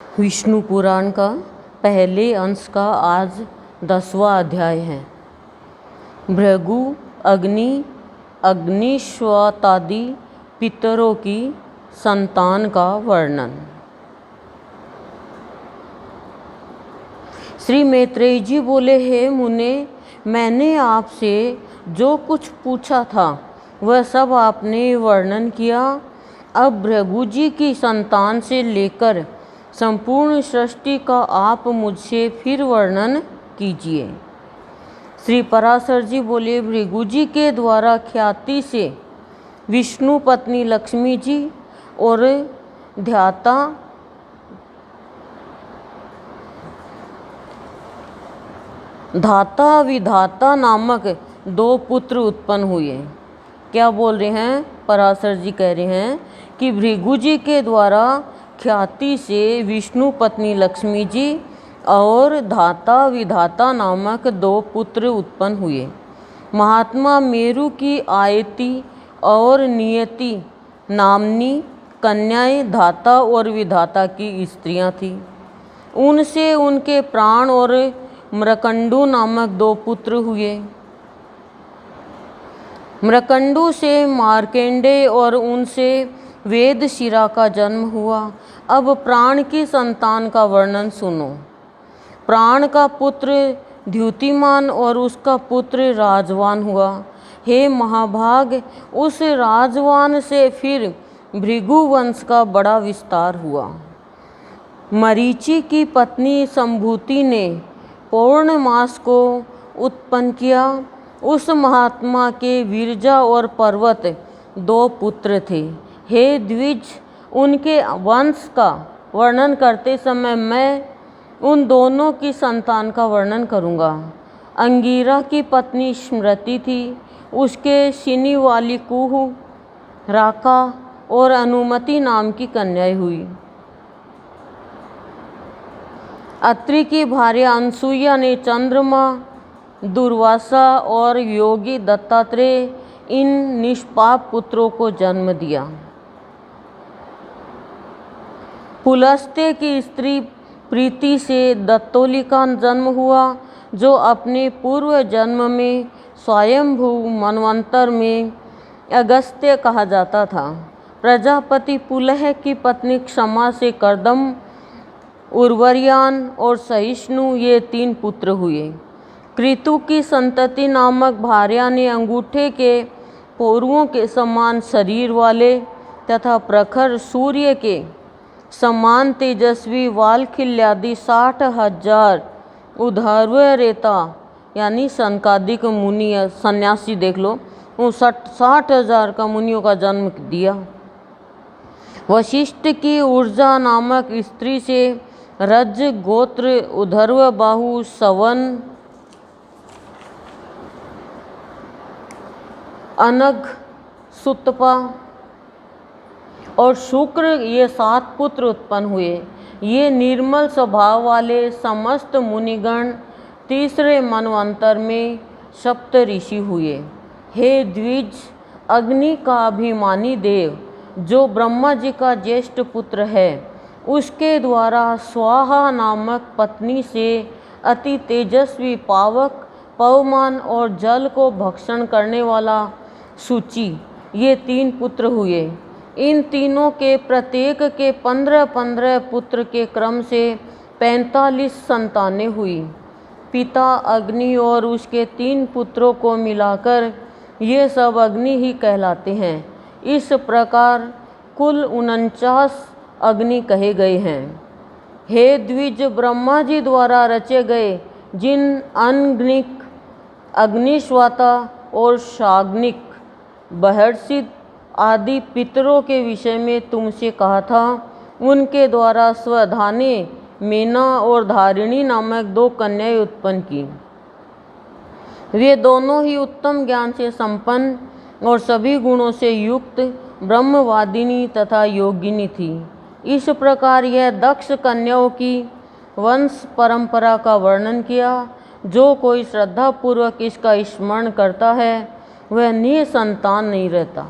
विष्णु पुराण का पहले अंश का आज 10वां अध्याय है। भृगु, अग्नि, अग्निश्वातादि पितरों की संतान का वर्णन। श्री मैत्रेय जी बोले, हे मुने, मैंने आपसे जो कुछ पूछा था वह सब आपने वर्णन किया। अब भृगु जी की संतान से लेकर संपूर्ण सृष्टि का आप मुझसे फिर वर्णन कीजिए। श्री पराशर जी बोले, भृगु जी के द्वारा ख्याति से विष्णु पत्नी लक्ष्मी जी और धाता विधाता नामक 2 पुत्र उत्पन्न हुए। क्या बोल रहे हैं? पराशर जी कह रहे हैं कि भृगु जी के द्वारा ख्याति से विष्णु पत्नी लक्ष्मी जी और धाता विधाता नामक 2 पुत्र उत्पन्न हुए। महात्मा मेरु की आयति और नियति नामनी कन्याएं धाता और विधाता की स्त्रियां थीं। उनसे उनके प्राण और मृकंडु नामक 2 पुत्र हुए। मृकंडु से मार्कंडेय और उनसे वेदशिरा का जन्म हुआ। अब प्राण की संतान का वर्णन सुनो। प्राण का पुत्र द्युतिमान और उसका पुत्र राजवान हुआ। हे महाभाग, उस राजवान से फिर भृगु वंश का बड़ा विस्तार हुआ। मरीचि की पत्नी संभूति ने पौर्णमास को उत्पन्न किया। उस महात्मा के विरजा और पर्वत 2 पुत्र थे। हे द्विज, उनके वंश का वर्णन करते समय मैं उन दोनों की संतान का वर्णन करूँगा। अंगिरा की पत्नी स्मृति थी। उसके सिनी वाली कुहू, राका और अनुमति नाम की कन्याएं हुई। अत्रि की भार्या अनसुईया ने चंद्रमा, दुर्वासा और योगी दत्तात्रेय इन निष्पाप पुत्रों को जन्म दिया। पुलस्त्य की स्त्री प्रीति से दत्तोली का जन्म हुआ, जो अपने पूर्व जन्म में स्वयंभू मनवंतर में अगस्त्य कहा जाता था। प्रजापति पुलह की पत्नी क्षमा से कर्दम, उर्वरियान और सहिष्णु ये 3 पुत्र हुए। कृतु की संतति नामक भार्या ने अंगूठे के पोरुओं के समान शरीर वाले तथा प्रखर सूर्य के समान तेजस्वी वालखिल्यादि 60,000 उद्धर्वरेता यानी सनकादिक मुनि सन्यासी देख लो, 60,000 का मुनियों का जन्म दिया। वशिष्ठ की ऊर्जा नामक स्त्री से रज गोत्र उद्धर्व बाहु सवन अनग सुतपा और शुक्र ये 7 पुत्र उत्पन्न हुए। ये निर्मल स्वभाव वाले समस्त मुनिगण तीसरे मनवंतर में सप्त ऋषि हुए। हे द्विज, अग्नि का अभिमानी देव जो ब्रह्मा जी का ज्येष्ठ पुत्र है, उसके द्वारा स्वाहा नामक पत्नी से अति तेजस्वी पावक, पवमान और जल को भक्षण करने वाला सूची ये 3 पुत्र हुए। इन तीनों के प्रत्येक के 15-15 पुत्र के क्रम से 45 संतानें हुई। पिता अग्नि और उसके 3 पुत्रों को मिलाकर ये सब अग्नि ही कहलाते हैं। इस प्रकार कुल 49 अग्नि कहे गए हैं। हे द्विज, ब्रह्मा जी द्वारा रचे गए जिन अनग्निक, अग्निश्वाता और शाग्निक, बहर्षित आदि पितरों के विषय में तुमसे कहा था, उनके द्वारा स्वधाने, मेना और धारिणी नामक 2 कन्याएं उत्पन्न की। वे दोनों ही उत्तम ज्ञान से संपन्न और सभी गुणों से युक्त ब्रह्मवादिनी तथा योगिनी थी। इस प्रकार यह दक्ष कन्याओं की वंश परंपरा का वर्णन किया। जो कोई श्रद्धापूर्वक इसका स्मरण करता है वह निसंतान नहीं रहता।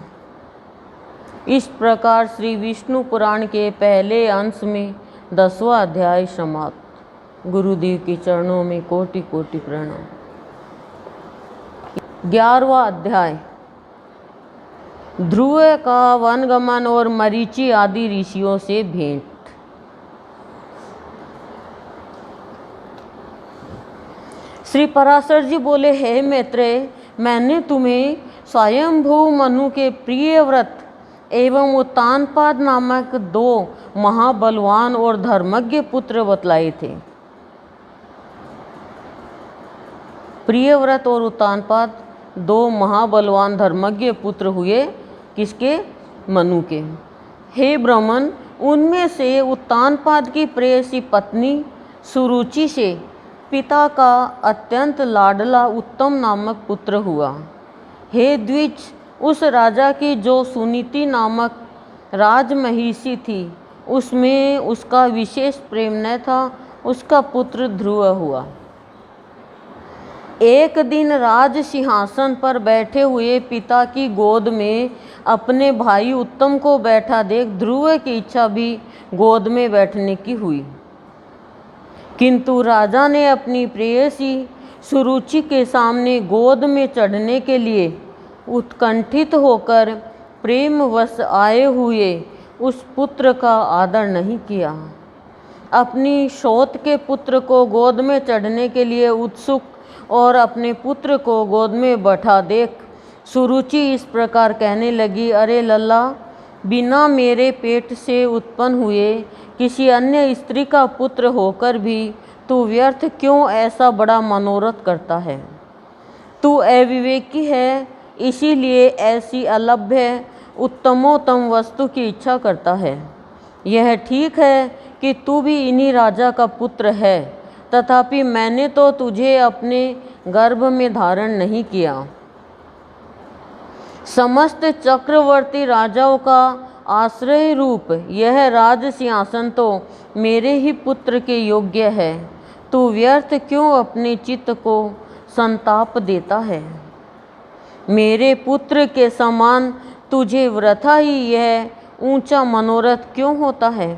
इस प्रकार श्री विष्णु पुराण के पहले अंश में 10वां अध्याय समाप्त। गुरुदेव के चरणों में कोटि कोटि प्रणाम। 11वां अध्याय ध्रुव का वनगमन और मरीचि आदि ऋषियों से भेंट। श्री पराशर जी बोले, हे मैत्रेय, मैंने तुम्हें स्वयंभू मनु के प्रिय व्रत एवं उत्तानपाद नामक 2 महाबलवान और धर्मज्ञ पुत्र बतलाए थे। प्रियव्रत और उत्तानपाद 2 महाबलवान धर्मज्ञ पुत्र हुए, किसके? मनु के। हे ब्राह्मण, उनमें से उत्तानपाद की प्रेयसी पत्नी सुरुचि से पिता का अत्यंत लाडला उत्तम नामक पुत्र हुआ। हे द्विज, उस राजा की जो सुनीति नामक राजमहिषी थी, उसमें उसका विशेष प्रेम न था। उसका पुत्र ध्रुव हुआ। एक दिन राज सिंहासन पर बैठे हुए पिता की गोद में अपने भाई उत्तम को बैठा देख ध्रुव की इच्छा भी गोद में बैठने की हुई, किंतु राजा ने अपनी प्रेयसी सुरुचि के सामने गोद में चढ़ने के लिए उत्कंठित होकर प्रेमवश आए हुए उस पुत्र का आदर नहीं किया। अपनी शौत के पुत्र को गोद में चढ़ने के लिए उत्सुक और अपने पुत्र को गोद में बैठा देख सुरुचि इस प्रकार कहने लगी, अरे लल्ला, बिना मेरे पेट से उत्पन्न हुए किसी अन्य स्त्री का पुत्र होकर भी तू व्यर्थ क्यों ऐसा बड़ा मनोरथ करता है? तू अविवेकी है, इसीलिए ऐसी अलभ्य उत्तमोत्तम वस्तु की इच्छा करता है। यह ठीक है कि तू भी इन्हीं राजा का पुत्र है, तथापि मैंने तो तुझे अपने गर्भ में धारण नहीं किया। समस्त चक्रवर्ती राजाओं का आश्रय रूप यह राज सिंहासन तो मेरे ही पुत्र के योग्य है। तू व्यर्थ क्यों अपने चित्त को संताप देता है? मेरे पुत्र के समान तुझे वृथा ही यह ऊंचा मनोरथ क्यों होता है?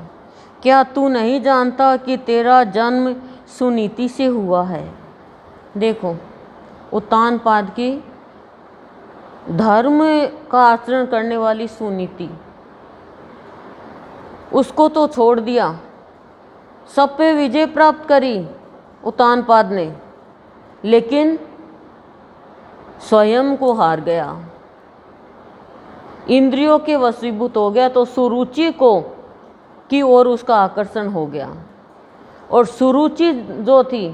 क्या तू नहीं जानता कि तेरा जन्म सुनीति से हुआ है? देखो, उत्तानपाद की धर्म का आचरण करने वाली सुनीति, उसको तो छोड़ दिया, सब पे विजय प्राप्त करी उत्तानपाद ने, लेकिन स्वयं को हार गया, इंद्रियों के वशीभूत हो गया। तो सुरुचि को की ओर उसका आकर्षण हो गया। और सुरुचि जो थी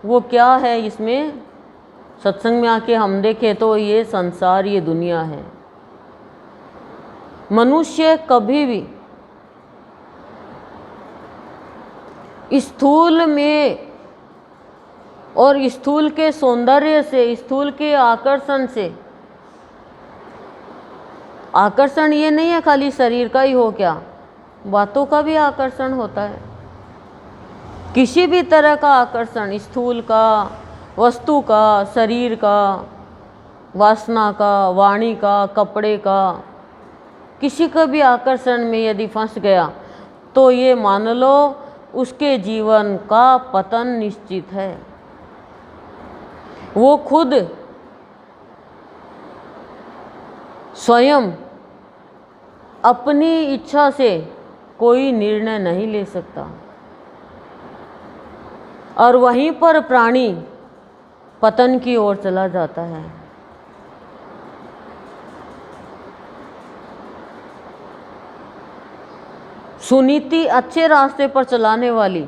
वो क्या है, इसमें सत्संग में आके हम देखें तो ये संसार, ये दुनिया है। मनुष्य कभी भी स्थूल में और स्थूल के सौंदर्य से, स्थूल के आकर्षण से, आकर्षण ये नहीं है खाली शरीर का ही हो, क्या बातों का भी आकर्षण होता है। किसी भी तरह का आकर्षण, स्थूल का, वस्तु का, शरीर का, वासना का, वाणी का, कपड़े का, किसी का भी आकर्षण में यदि फंस गया तो ये मान लो उसके जीवन का पतन निश्चित है। वो खुद स्वयं अपनी इच्छा से कोई निर्णय नहीं ले सकता, और वहीं पर प्राणी पतन की ओर चला जाता है। सुनीति अच्छे रास्ते पर चलाने वाली,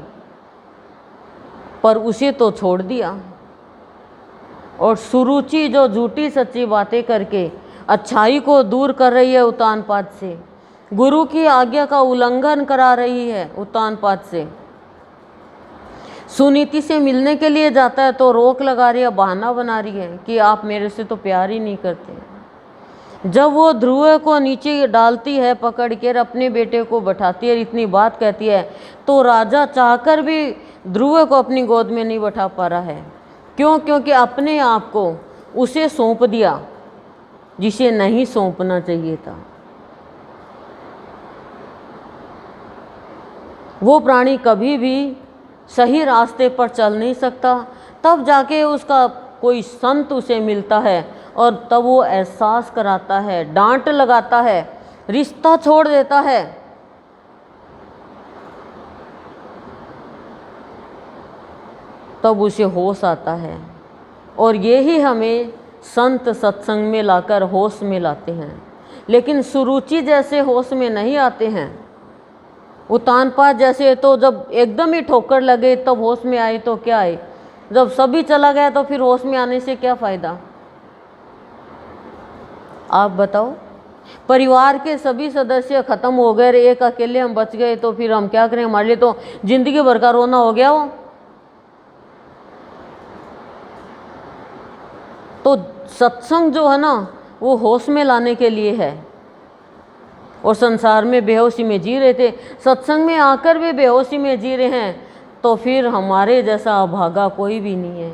पर उसे तो छोड़ दिया। और सुरुचि जो झूठी सच्ची बातें करके अच्छाई को दूर कर रही है उत्तानपाद से, गुरु की आज्ञा का उल्लंघन करा रही है उत्तानपाद से, सुनीति से मिलने के लिए जाता है तो रोक लगा रही है, बहाना बना रही है कि आप मेरे से तो प्यार ही नहीं करते। जब वो ध्रुव को नीचे डालती है पकड़ कर, अपने बेटे को बैठाती है, इतनी बात कहती है, तो राजा चाहकर भी ध्रुव को अपनी गोद में नहीं बैठा पा रहा है। क्यों? क्योंकि अपने आप को उसे सौंप दिया जिसे नहीं सौंपना चाहिए था। वो प्राणी कभी भी सही रास्ते पर चल नहीं सकता। तब जाके उसका कोई संत उसे मिलता है और तब वो एहसास कराता है, डांट लगाता है, रिश्ता छोड़ देता है। तब उसे होश आता है। और ये ही हमें संत सत्संग में लाकर होश में लाते हैं। लेकिन सुरुचि जैसे होश में नहीं आते हैं। उतानपाद जैसे तो जब एकदम ही ठोकर लगे तब होश में आए तो क्या आए, जब सभी चला गया तो फिर होश में आने से क्या फ़ायदा। आप बताओ, परिवार के सभी सदस्य खत्म हो गए, एक अकेले हम बच गए तो फिर हम क्या करें। हमारे लिए तो जिंदगी भर का रोना हो गया वो। तो सत्संग जो है ना वो होश में लाने के लिए है। और संसार में बेहोशी में जी रहे थे, सत्संग में आकर भी बेहोशी में जी रहे हैं, तो फिर हमारे जैसा अभागा कोई भी नहीं है।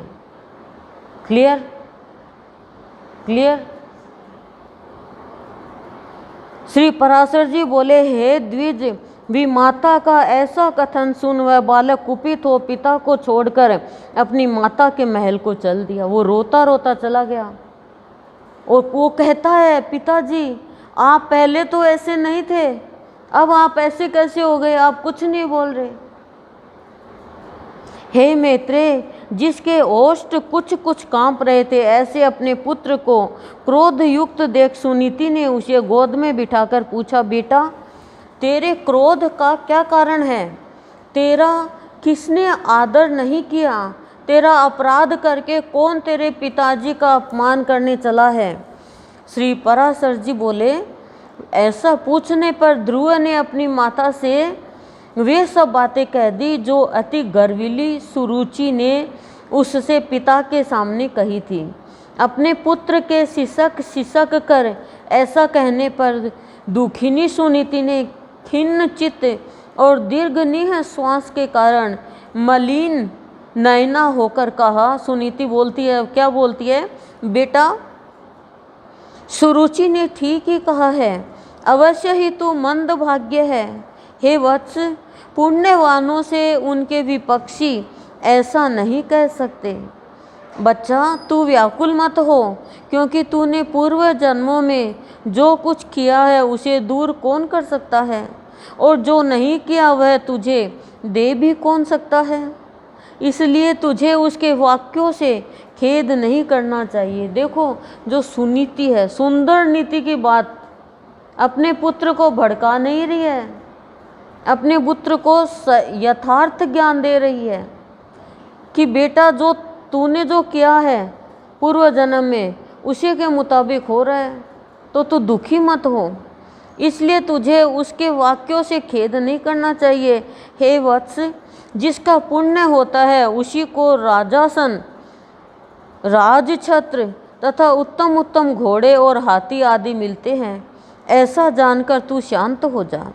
Clear clear. श्री पराशर जी बोले, हे द्विज, भी माता का ऐसा कथन सुन वह बालक कुपित हो पिता को छोड़कर अपनी माता के महल को चल दिया। वो रोता रोता चला गया और वो कहता है, पिताजी आप पहले तो ऐसे नहीं थे, अब आप ऐसे कैसे हो गए, आप कुछ नहीं बोल रहे। हे मैत्रेय, जिसके ओष्ठ कुछ कुछ कांप रहे थे, ऐसे अपने पुत्र को क्रोध युक्त देख सुनीति ने उसे गोद में बिठाकर पूछा, बेटा तेरे क्रोध का क्या कारण है? तेरा किसने आदर नहीं किया? तेरा अपराध करके कौन तेरे पिताजी का अपमान करने चला है? श्री पराशर जी बोले, ऐसा पूछने पर ध्रुव ने अपनी माता से वे सब बातें कह दी जो अति गर्विली सुरुचि ने उससे पिता के सामने कही थी। अपने पुत्र के सिसक कर ऐसा कहने पर दुखिनी सुनीति ने खिन्न चित्त और दीर्घ निःश्वास के कारण मलिन नयना होकर कहा। सुनीति बोलती है, क्या बोलती है? बेटा सुरुचि ने ठीक ही कहा है, अवश्य ही तू मंद भाग्य है। हे वत्स, पुण्यवानों से उनके विपक्षी ऐसा नहीं कह सकते। बच्चा तू व्याकुल मत हो, क्योंकि तूने पूर्व जन्मों में जो कुछ किया है उसे दूर कौन कर सकता है, और जो नहीं किया वह तुझे दे भी कौन सकता है। इसलिए तुझे उसके वाक्यों से खेद नहीं करना चाहिए। देखो जो सुनीति है, सुंदर नीति की बात, अपने पुत्र को भड़का नहीं रही है, अपने पुत्र को यथार्थ ज्ञान दे रही है कि बेटा जो तूने जो किया है पूर्व जन्म में उसी के मुताबिक हो रहा है, तो तू दुखी मत हो। इसलिए तुझे उसके वाक्यों से खेद नहीं करना चाहिए। हे वत्स, जिसका पुण्य होता है उसी को राजासन, राजछत्र तथा उत्तम उत्तम घोड़े और हाथी आदि मिलते हैं। ऐसा जानकर तू शांत हो जा।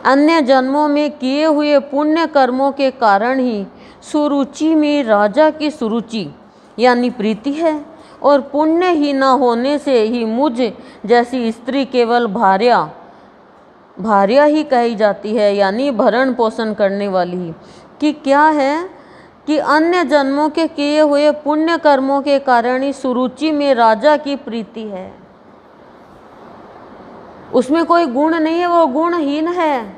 अन्य जन्मों में किए हुए पुण्य कर्मों के कारण ही सुरुचि में राजा की सुरुचि यानी प्रीति है, और पुण्य ही न होने से ही मुझ जैसी स्त्री केवल भार्या ही कही जाती है, यानी भरण पोषण करने वाली। कि क्या है कि अन्य जन्मों के किए हुए पुण्य कर्मों के कारण ही सुरुचि में राजा की प्रीति है। उसमें कोई गुण नहीं है, वो गुणहीन है।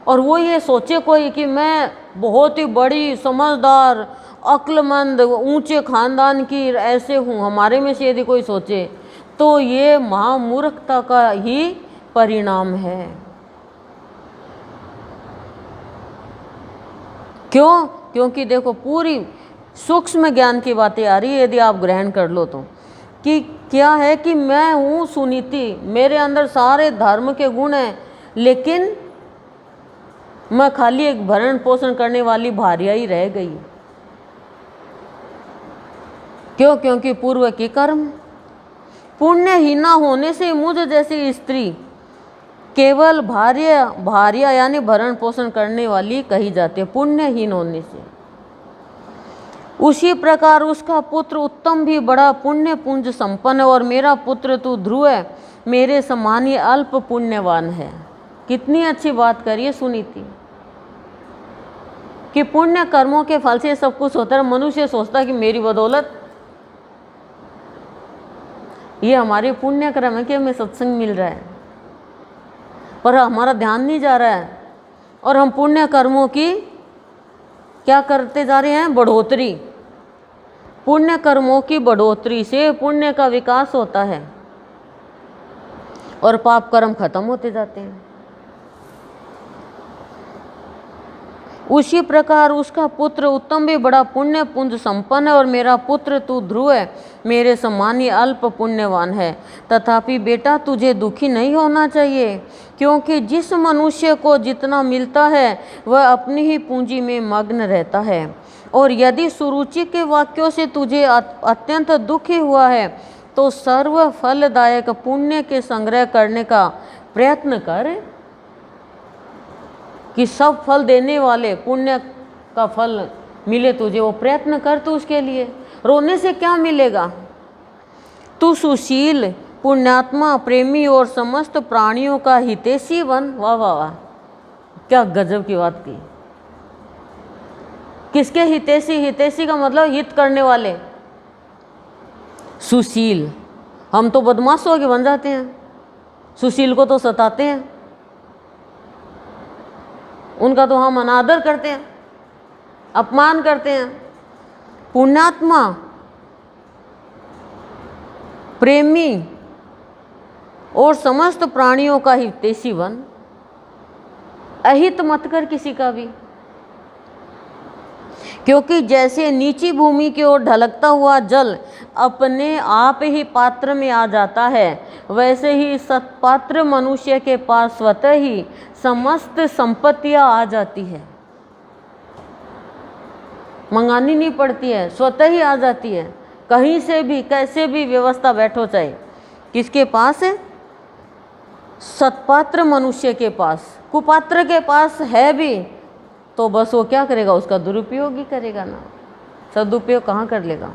और वो ये सोचे कोई कि मैं बहुत ही बड़ी समझदार अक्लमंद ऊंचे खानदान की ऐसे हूँ, हमारे में से यदि कोई सोचे तो ये महामूर्खता का ही परिणाम है। क्यों? क्योंकि देखो पूरी सूक्ष्म ज्ञान की बातें आ रही है, यदि आप ग्रहण कर लो तो। कि क्या है कि मैं हूँ सुनीति, मेरे अंदर सारे धर्म के गुण हैं, लेकिन मैं खाली एक भरण पोषण करने वाली भार्या ही रह गई। क्यों? क्योंकि पूर्व के कर्म। पुण्यहीना होने से मुझ जैसी स्त्री केवल भार्या यानी भरण पोषण करने वाली कही जाती है, पुण्यहीन होने से। उसी प्रकार उसका पुत्र उत्तम भी बड़ा पुण्य पुंज संपन्न है, और मेरा पुत्र तू ध्रुव है, मेरे समान ही अल्प पुण्यवान है। कितनी अच्छी बात करिए सुनीति कि पुण्य कर्मों के फल से सब कुछ होता है। मनुष्य सोचता है कि मेरी बदौलत ये हमारे पुण्य कर्म है कि हमें सत्संग मिल रहा है, पर हमारा ध्यान नहीं जा रहा है और हम पुण्य कर्मों की क्या करते जा रहे हैं, बढ़ोतरी। पुण्य कर्मों की बढ़ोतरी से पुण्य का विकास होता है और पाप कर्म खत्म होते जाते हैं। उसी प्रकार उसका पुत्र उत्तम भी बड़ा पुण्य पुंज संपन्न है और मेरा पुत्र तू ध्रुव है, मेरे समान ही अल्प पुण्यवान है। तथापि बेटा तुझे दुखी नहीं होना चाहिए, क्योंकि जिस मनुष्य को जितना मिलता है वह अपनी ही पूंजी में मग्न रहता है। और यदि सुरुचि के वाक्यों से तुझे अत्यंत दुखी हुआ है तो सर्व फलदायक पुण्य के संग्रह करने का प्रयत्न कर, कि सब फल देने वाले पुण्य का फल मिले तुझे, वो प्रयत्न कर तू उसके लिए। रोने से क्या मिलेगा? तू सुशील, पुण्यात्मा, प्रेमी और समस्त प्राणियों का हितैषी बन। वाह वाह वाह, क्या गजब की बात की। किसके हितैषी? हितैषी का मतलब हित करने वाले। सुशील, हम तो बदमाशों के बन जाते हैं, सुशील को तो सताते हैं, उनका तो हम अनादर करते हैं, अपमान करते हैं। पुण्यात्मा, प्रेमी और समस्त प्राणियों का हितैषी बन। अहित मत कर किसी का भी, क्योंकि जैसे नीची भूमि की ओर ढलकता हुआ जल अपने आप ही पात्र में आ जाता है, वैसे ही सत्पात्र मनुष्य के पास स्वतः ही समस्त संपत्तियां आ जाती है। मंगानी नहीं पड़ती है, स्वतः ही आ जाती है। कहीं से भी कैसे भी व्यवस्था बैठो, चाहे किसके पास है? सत्पात्र मनुष्य के पास। कुपात्र के पास है भी तो बस वो क्या करेगा, उसका दुरुपयोग ही करेगा ना, सदुपयोग कहाँ कर लेगा।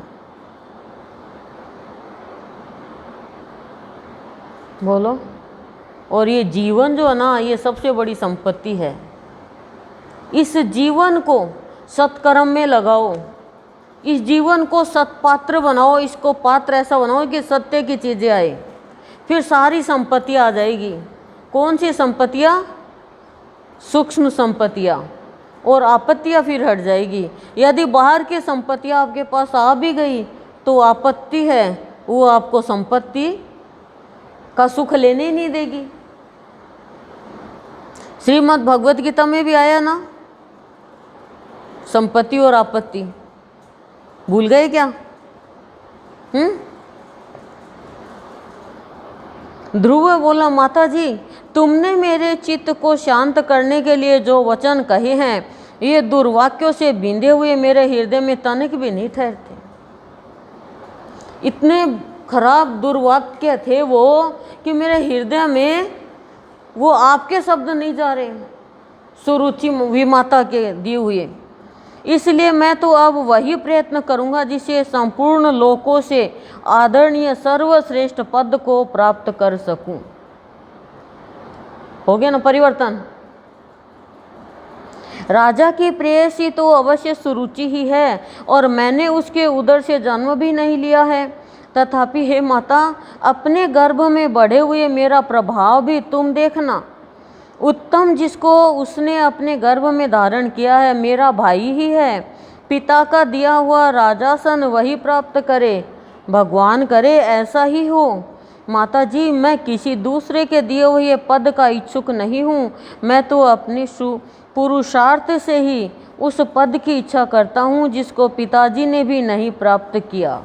बोलो। और ये जीवन जो है ना, ये सबसे बड़ी संपत्ति है। इस जीवन को सत्कर्म में लगाओ, इस जीवन को सत्पात्र बनाओ, इसको पात्र ऐसा बनाओ कि सत्य की चीज़ें आए, फिर सारी संपत्तियाँ आ जाएगी। कौन सी संपत्तियाँ? सूक्ष्म संपत्तियाँ, और आपत्तियाँ फिर हट जाएगी। यदि बाहर की संपत्तियाँ आपके पास आ भी गई तो आपत्ति है, वो आपको संपत्ति का सुख लेने ही नहीं देगी। श्रीमद् भगवत गीता में भी आया ना, संपत्ति और आपत्ति। भूल गए क्या? ध्रुव बोला, माता जी तुमने मेरे चित्त को शांत करने के लिए जो वचन कहे हैं, ये दुर्वाक्यों से बिंधे हुए मेरे हृदय में तनिक भी नहीं ठहरते। इतने खराब दुर्वाक्य थे वो कि मेरे हृदय में वो आपके शब्द नहीं जा रहे, सुरुचि विमाता के दिए हुए। इसलिए मैं तो अब वही प्रयत्न करूंगा जिससे संपूर्ण लोकों से आदरणीय सर्वश्रेष्ठ पद को प्राप्त कर सकूं। हो गया ना परिवर्तन। राजा की प्रेयसी तो अवश्य सुरुचि ही है और मैंने उसके उदर से जन्म भी नहीं लिया है। तथापि हे माता, अपने गर्भ में बढ़े हुए मेरा प्रभाव भी तुम देखना। उत्तम जिसको उसने अपने गर्भ में धारण किया है मेरा भाई ही है। पिता का दिया हुआ राजासन वही प्राप्त करे, भगवान करे ऐसा ही हो। माता जी मैं किसी दूसरे के दिए हुए पद का इच्छुक नहीं हूँ, मैं तो अपनी पुरुषार्थ से ही उस पद की इच्छा करता हूँ जिसको पिताजी ने भी नहीं प्राप्त किया।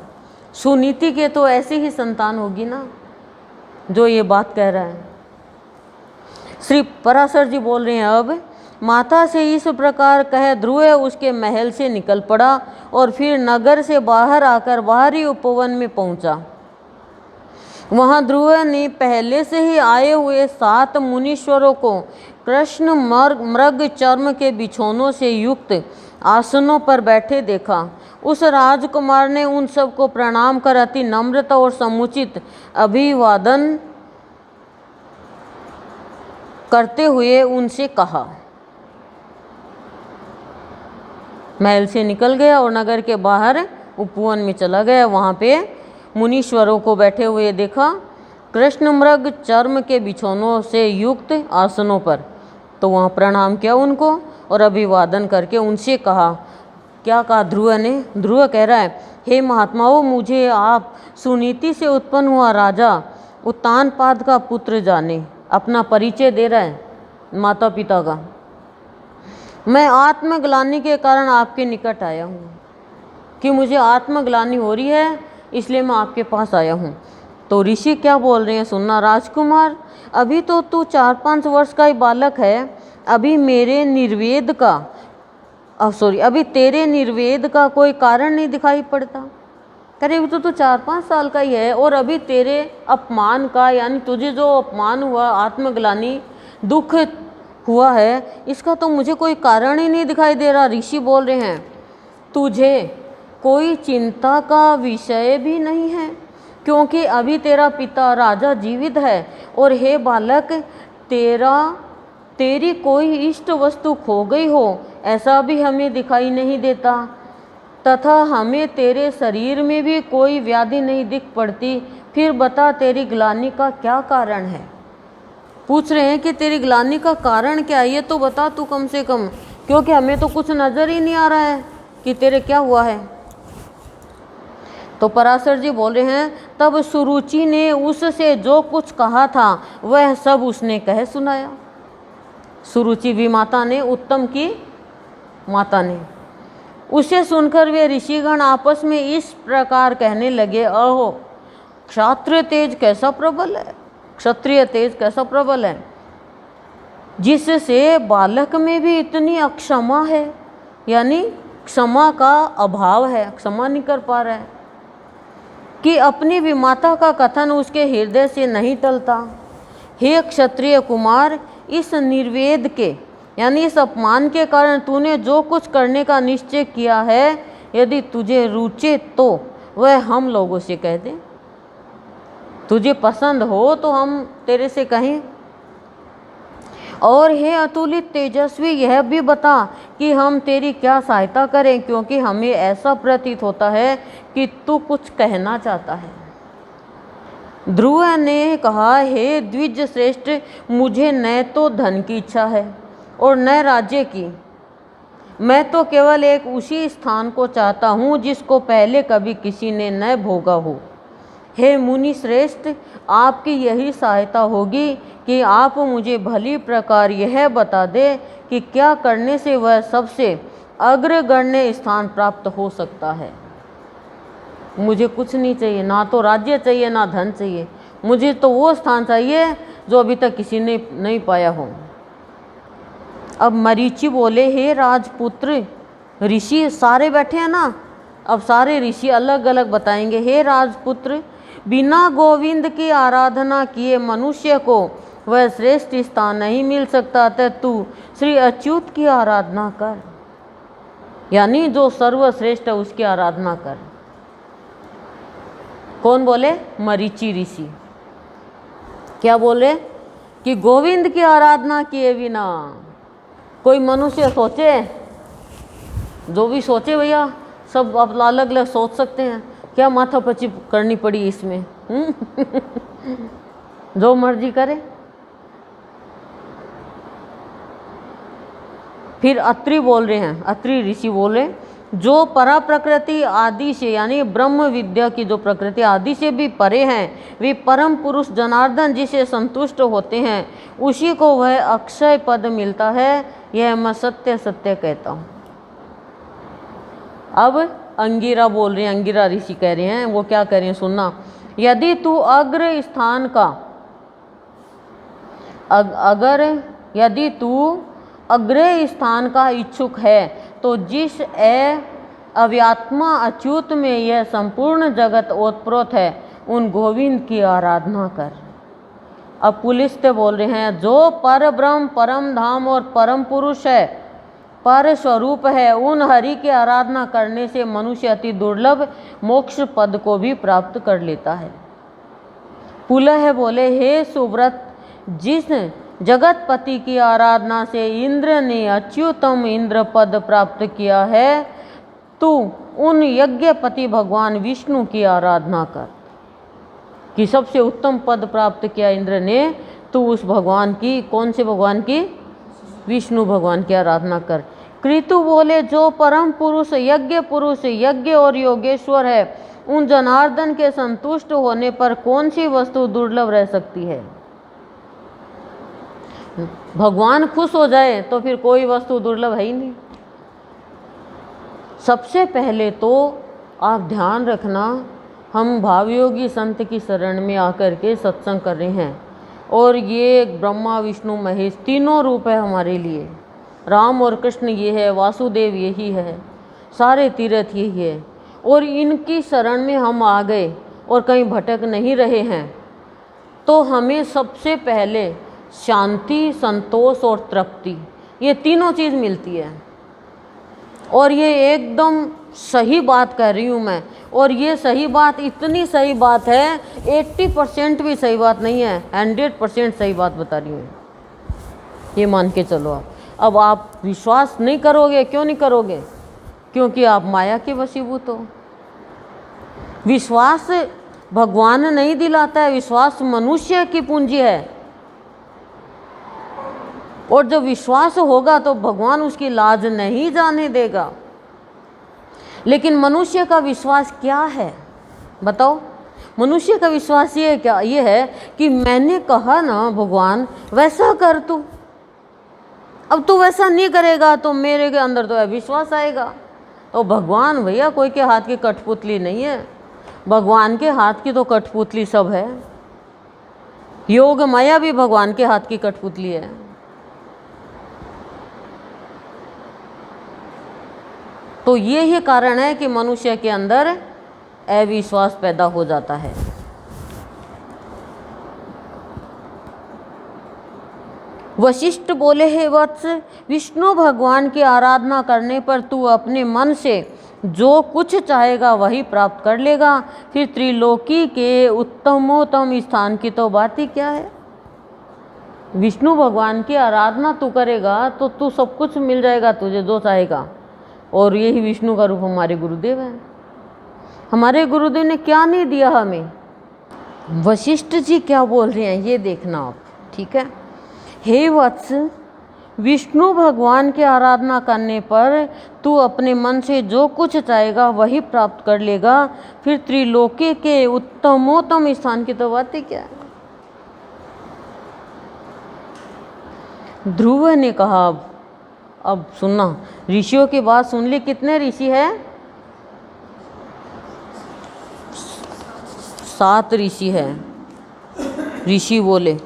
सुनीति के तो ऐसी ही संतान होगी ना जो ये बात कह रहा है। श्री पराशर जी बोल रहे हैं, अब माता से इस प्रकार कह ध्रुव उसके महल से निकल पड़ा और फिर नगर से बाहर आकर बाहरी उपवन में पहुंचा। वहां ध्रुव ने पहले से ही आए हुए 7 मुनीश्वरों को कृष्ण मृग चर्म के बिछौनों से युक्त आसनों पर बैठे देखा। उस राजकुमार ने उन सबको प्रणाम कर अति नम्रता और समुचित अभिवादन करते हुए उनसे कहा। महल से निकल गया और नगर के बाहर उपवन में चला गया। वहाँ पे मुनीश्वरों को बैठे हुए देखा, कृष्ण मृग चर्म के बिछौनों से युक्त आसनों पर। तो वहाँ प्रणाम किया उनको और अभिवादन करके उनसे कहा। क्या कहा ध्रुव ने? ध्रुव कह रहा है, हे महात्माओं, मुझे आप सुनीति से उत्पन्न हुआ राजा उत्तानपाद का पुत्र जाने। अपना परिचय दे रहा है माता पिता का। मैं आत्मग्लानि के कारण आपके निकट आया हूँ, कि मुझे आत्मग्लानि हो रही है, इसलिए मैं आपके पास आया हूँ। तो ऋषि क्या बोल रहे हैं सुनना। राजकुमार, अभी तो तू 4-5 वर्ष का ही बालक है, अभी अभी तेरे निर्वेद का कोई कारण नहीं दिखाई पड़ता। करीब तो तू 4-5 साल का ही है और अभी तेरे अपमान का, यानी तुझे जो अपमान हुआ, आत्मग्लानि, दुख हुआ है, इसका तो मुझे कोई कारण ही नहीं दिखाई दे रहा। ऋषि बोल रहे हैं, तुझे कोई चिंता का विषय भी नहीं है, क्योंकि अभी तेरा पिता राजा जीवित है। और हे बालक, तेरी कोई इष्ट वस्तु खो गई हो ऐसा भी हमें दिखाई नहीं देता, तथा हमें तेरे शरीर में भी कोई व्याधि नहीं दिख पड़ती। फिर बता, तेरी ग्लानि का क्या कारण है? पूछ रहे हैं कि तेरी ग्लानि का कारण क्या है, ये तो बता तू कम से कम, क्योंकि हमें तो कुछ नज़र ही नहीं आ रहा है कि तेरे क्या हुआ है। तो पराशर जी बोल रहे हैं, तब सुरुचि ने उससे जो कुछ कहा था वह सब उसने कह सुनाया। सुरुचि भी माता ने, उत्तम की माता ने। उसे सुनकर वे ऋषिगण आपस में इस प्रकार कहने लगे, अहो, क्षत्रिय तेज कैसा प्रबल है, क्षत्रिय तेज कैसा प्रबल है, जिससे बालक में भी इतनी अक्षमा है, यानी क्षमा का अभाव है, क्षमा नहीं कर पा रहा है, कि अपनी विमाता का कथन उसके हृदय से नहीं टलता। हे क्षत्रिय कुमार, इस निर्वेद के, यानी इस अपमान के कारण तूने जो कुछ करने का निश्चय किया है, यदि तुझे रुचे तो वह हम लोगों से कह दे। तुझे पसंद हो तो हम तेरे से कहें। और हे अतुलित तेजस्वी, यह भी बता कि हम तेरी क्या सहायता करें, क्योंकि हमें ऐसा प्रतीत होता है कि तू कुछ कहना चाहता है। ध्रुव ने कहा, हे द्विज श्रेष्ठ, मुझे न तो धन की इच्छा है और न राज्य की। मैं तो केवल एक उसी स्थान को चाहता हूँ जिसको पहले कभी किसी ने न भोगा हो। हे मुनि श्रेष्ठ, आपकी यही सहायता होगी कि आप मुझे भली प्रकार यह बता दे कि क्या करने से वह सबसे अग्रगण्य स्थान प्राप्त हो सकता है। मुझे कुछ नहीं चाहिए, ना तो राज्य चाहिए ना धन चाहिए, मुझे तो वो स्थान चाहिए जो अभी तक किसी ने नहीं पाया हो। अब मरीचि बोले, हे राजपुत्र, ऋषि सारे बैठे हैं ना, अब सारे ऋषि अलग अलग बताएंगे। हे राजपुत्र, बिना गोविंद की आराधना किए मनुष्य को वह श्रेष्ठ स्थान नहीं मिल सकता, तो तू श्री अच्युत की आराधना कर, यानी जो सर्वश्रेष्ठ है उसकी आराधना कर। कौन बोले? मरीचि ऋषि। क्या बोले? कि गोविंद की आराधना किए बिना कोई मनुष्य सोचे, जो भी सोचे भैया, सब आप अलग अलग सोच सकते हैं, क्या माथापच्ची करनी पड़ी इसमें। जो मर्जी करे। फिर अत्रि बोल रहे हैं, अत्रि ऋषि बोले, जो परा प्रकृति आदि से, यानी ब्रह्म विद्या की जो प्रकृति आदि से भी परे हैं, वे परम पुरुष जनार्दन जिसे संतुष्ट होते हैं, उसी को वह अक्षय पद मिलता है। यह मैं सत्य सत्य कहता हूँ। अब अंगिरा बोल रहे हैं, अंगिरा ऋषि कह रहे हैं, वो क्या कह रहे हैं सुनना। यदि तू यदि तू अग्र स्थान का इच्छुक है, तो जिस अव्यात्मा अच्युत में यह संपूर्ण जगत ओतप्रोत है, उन गोविंद की आराधना कर। अब पुलिस बोल रहे हैं, जो पर ब्रह्म, परम धाम और परम पुरुष है, पर स्वरूप है, उन हरि की आराधना करने से मनुष्य अति दुर्लभ मोक्ष पद को भी प्राप्त कर लेता है। पुलह बोले, हे सुव्रत, जिस जगतपति की आराधना से इंद्र ने अच्युतम इंद्र पद प्राप्त किया है। तू उन यज्ञपति भगवान विष्णु की आराधना कर। कि सबसे उत्तम पद प्राप्त किया इंद्र ने, तू उस भगवान की, कौन से भगवान की? विष्णु भगवान की आराधना कर। कृतु बोले, जो परम पुरुष यज्ञ और योगेश्वर है, उन जनार्दन के संतुष्ट होने पर कौन सी वस्तु दुर्लभ रह सकती है? भगवान खुश हो जाए तो फिर कोई वस्तु दुर्लभ है ही नहीं। सबसे पहले तो आप ध्यान रखना, हम भावयोगी संत की शरण में आकर के सत्संग कर रहे हैं, और ये ब्रह्मा विष्णु महेश तीनों रूप है हमारे लिए। राम और कृष्ण ये है, वासुदेव यही है, सारे तीर्थ यही है, और इनकी शरण में हम आ गए और कहीं भटक नहीं रहे हैं, तो हमें सबसे पहले शांति, संतोष और तृप्ति, ये तीनों चीज़ मिलती है। और ये एकदम सही बात कह रही हूँ मैं, और ये सही बात इतनी सही बात है, 80% भी सही बात नहीं है, 100% सही बात बता रही हूँ, ये मान के चलो आप। अब आप विश्वास नहीं करोगे, क्यों नहीं करोगे? क्योंकि आप माया के वशीभूत हो। विश्वास भगवान नहीं दिलाता है, विश्वास मनुष्य की पूंजी है, और जब विश्वास होगा तो भगवान उसकी लाज नहीं जाने देगा। लेकिन मनुष्य का विश्वास क्या है बताओ? मनुष्य का विश्वास ये है कि मैंने कहा ना भगवान वैसा कर तू, अब तू वैसा नहीं करेगा तो मेरे के अंदर तो विश्वास आएगा। तो भगवान भैया कोई के हाथ की कठपुतली नहीं है, भगवान के हाथ की तो कठपुतली सब है। योग माया भी भगवान के हाथ की कठपुतली है। तो ये ही कारण है कि मनुष्य के अंदर अविश्वास पैदा हो जाता है। वशिष्ठ बोले, हे वत्स, विष्णु भगवान की आराधना करने पर तू अपने मन से जो कुछ चाहेगा वही प्राप्त कर लेगा, फिर त्रिलोकी के उत्तमोत्तम स्थान की तो बात ही क्या है। विष्णु भगवान की आराधना तू करेगा तो तू सब कुछ मिल जाएगा तुझे जो चाहेगा। और यही विष्णु का रूप हमारे गुरुदेव हैं। हमारे गुरुदेव ने क्या नहीं दिया हमें। वशिष्ठ जी क्या बोल रहे हैं ये देखना आप, ठीक है। हे वत्स, विष्णु भगवान की आराधना करने पर तू अपने मन से जो कुछ चाहेगा वही प्राप्त कर लेगा, फिर त्रिलोकी के उत्तमोत्तम स्थान की तो बात ही क्या है। ध्रुव ने कहा, अब सुनना, ऋषियों की बात सुन ली। कितने ऋषि हैं? 7 ऋषि हैं। ऋषि बोले,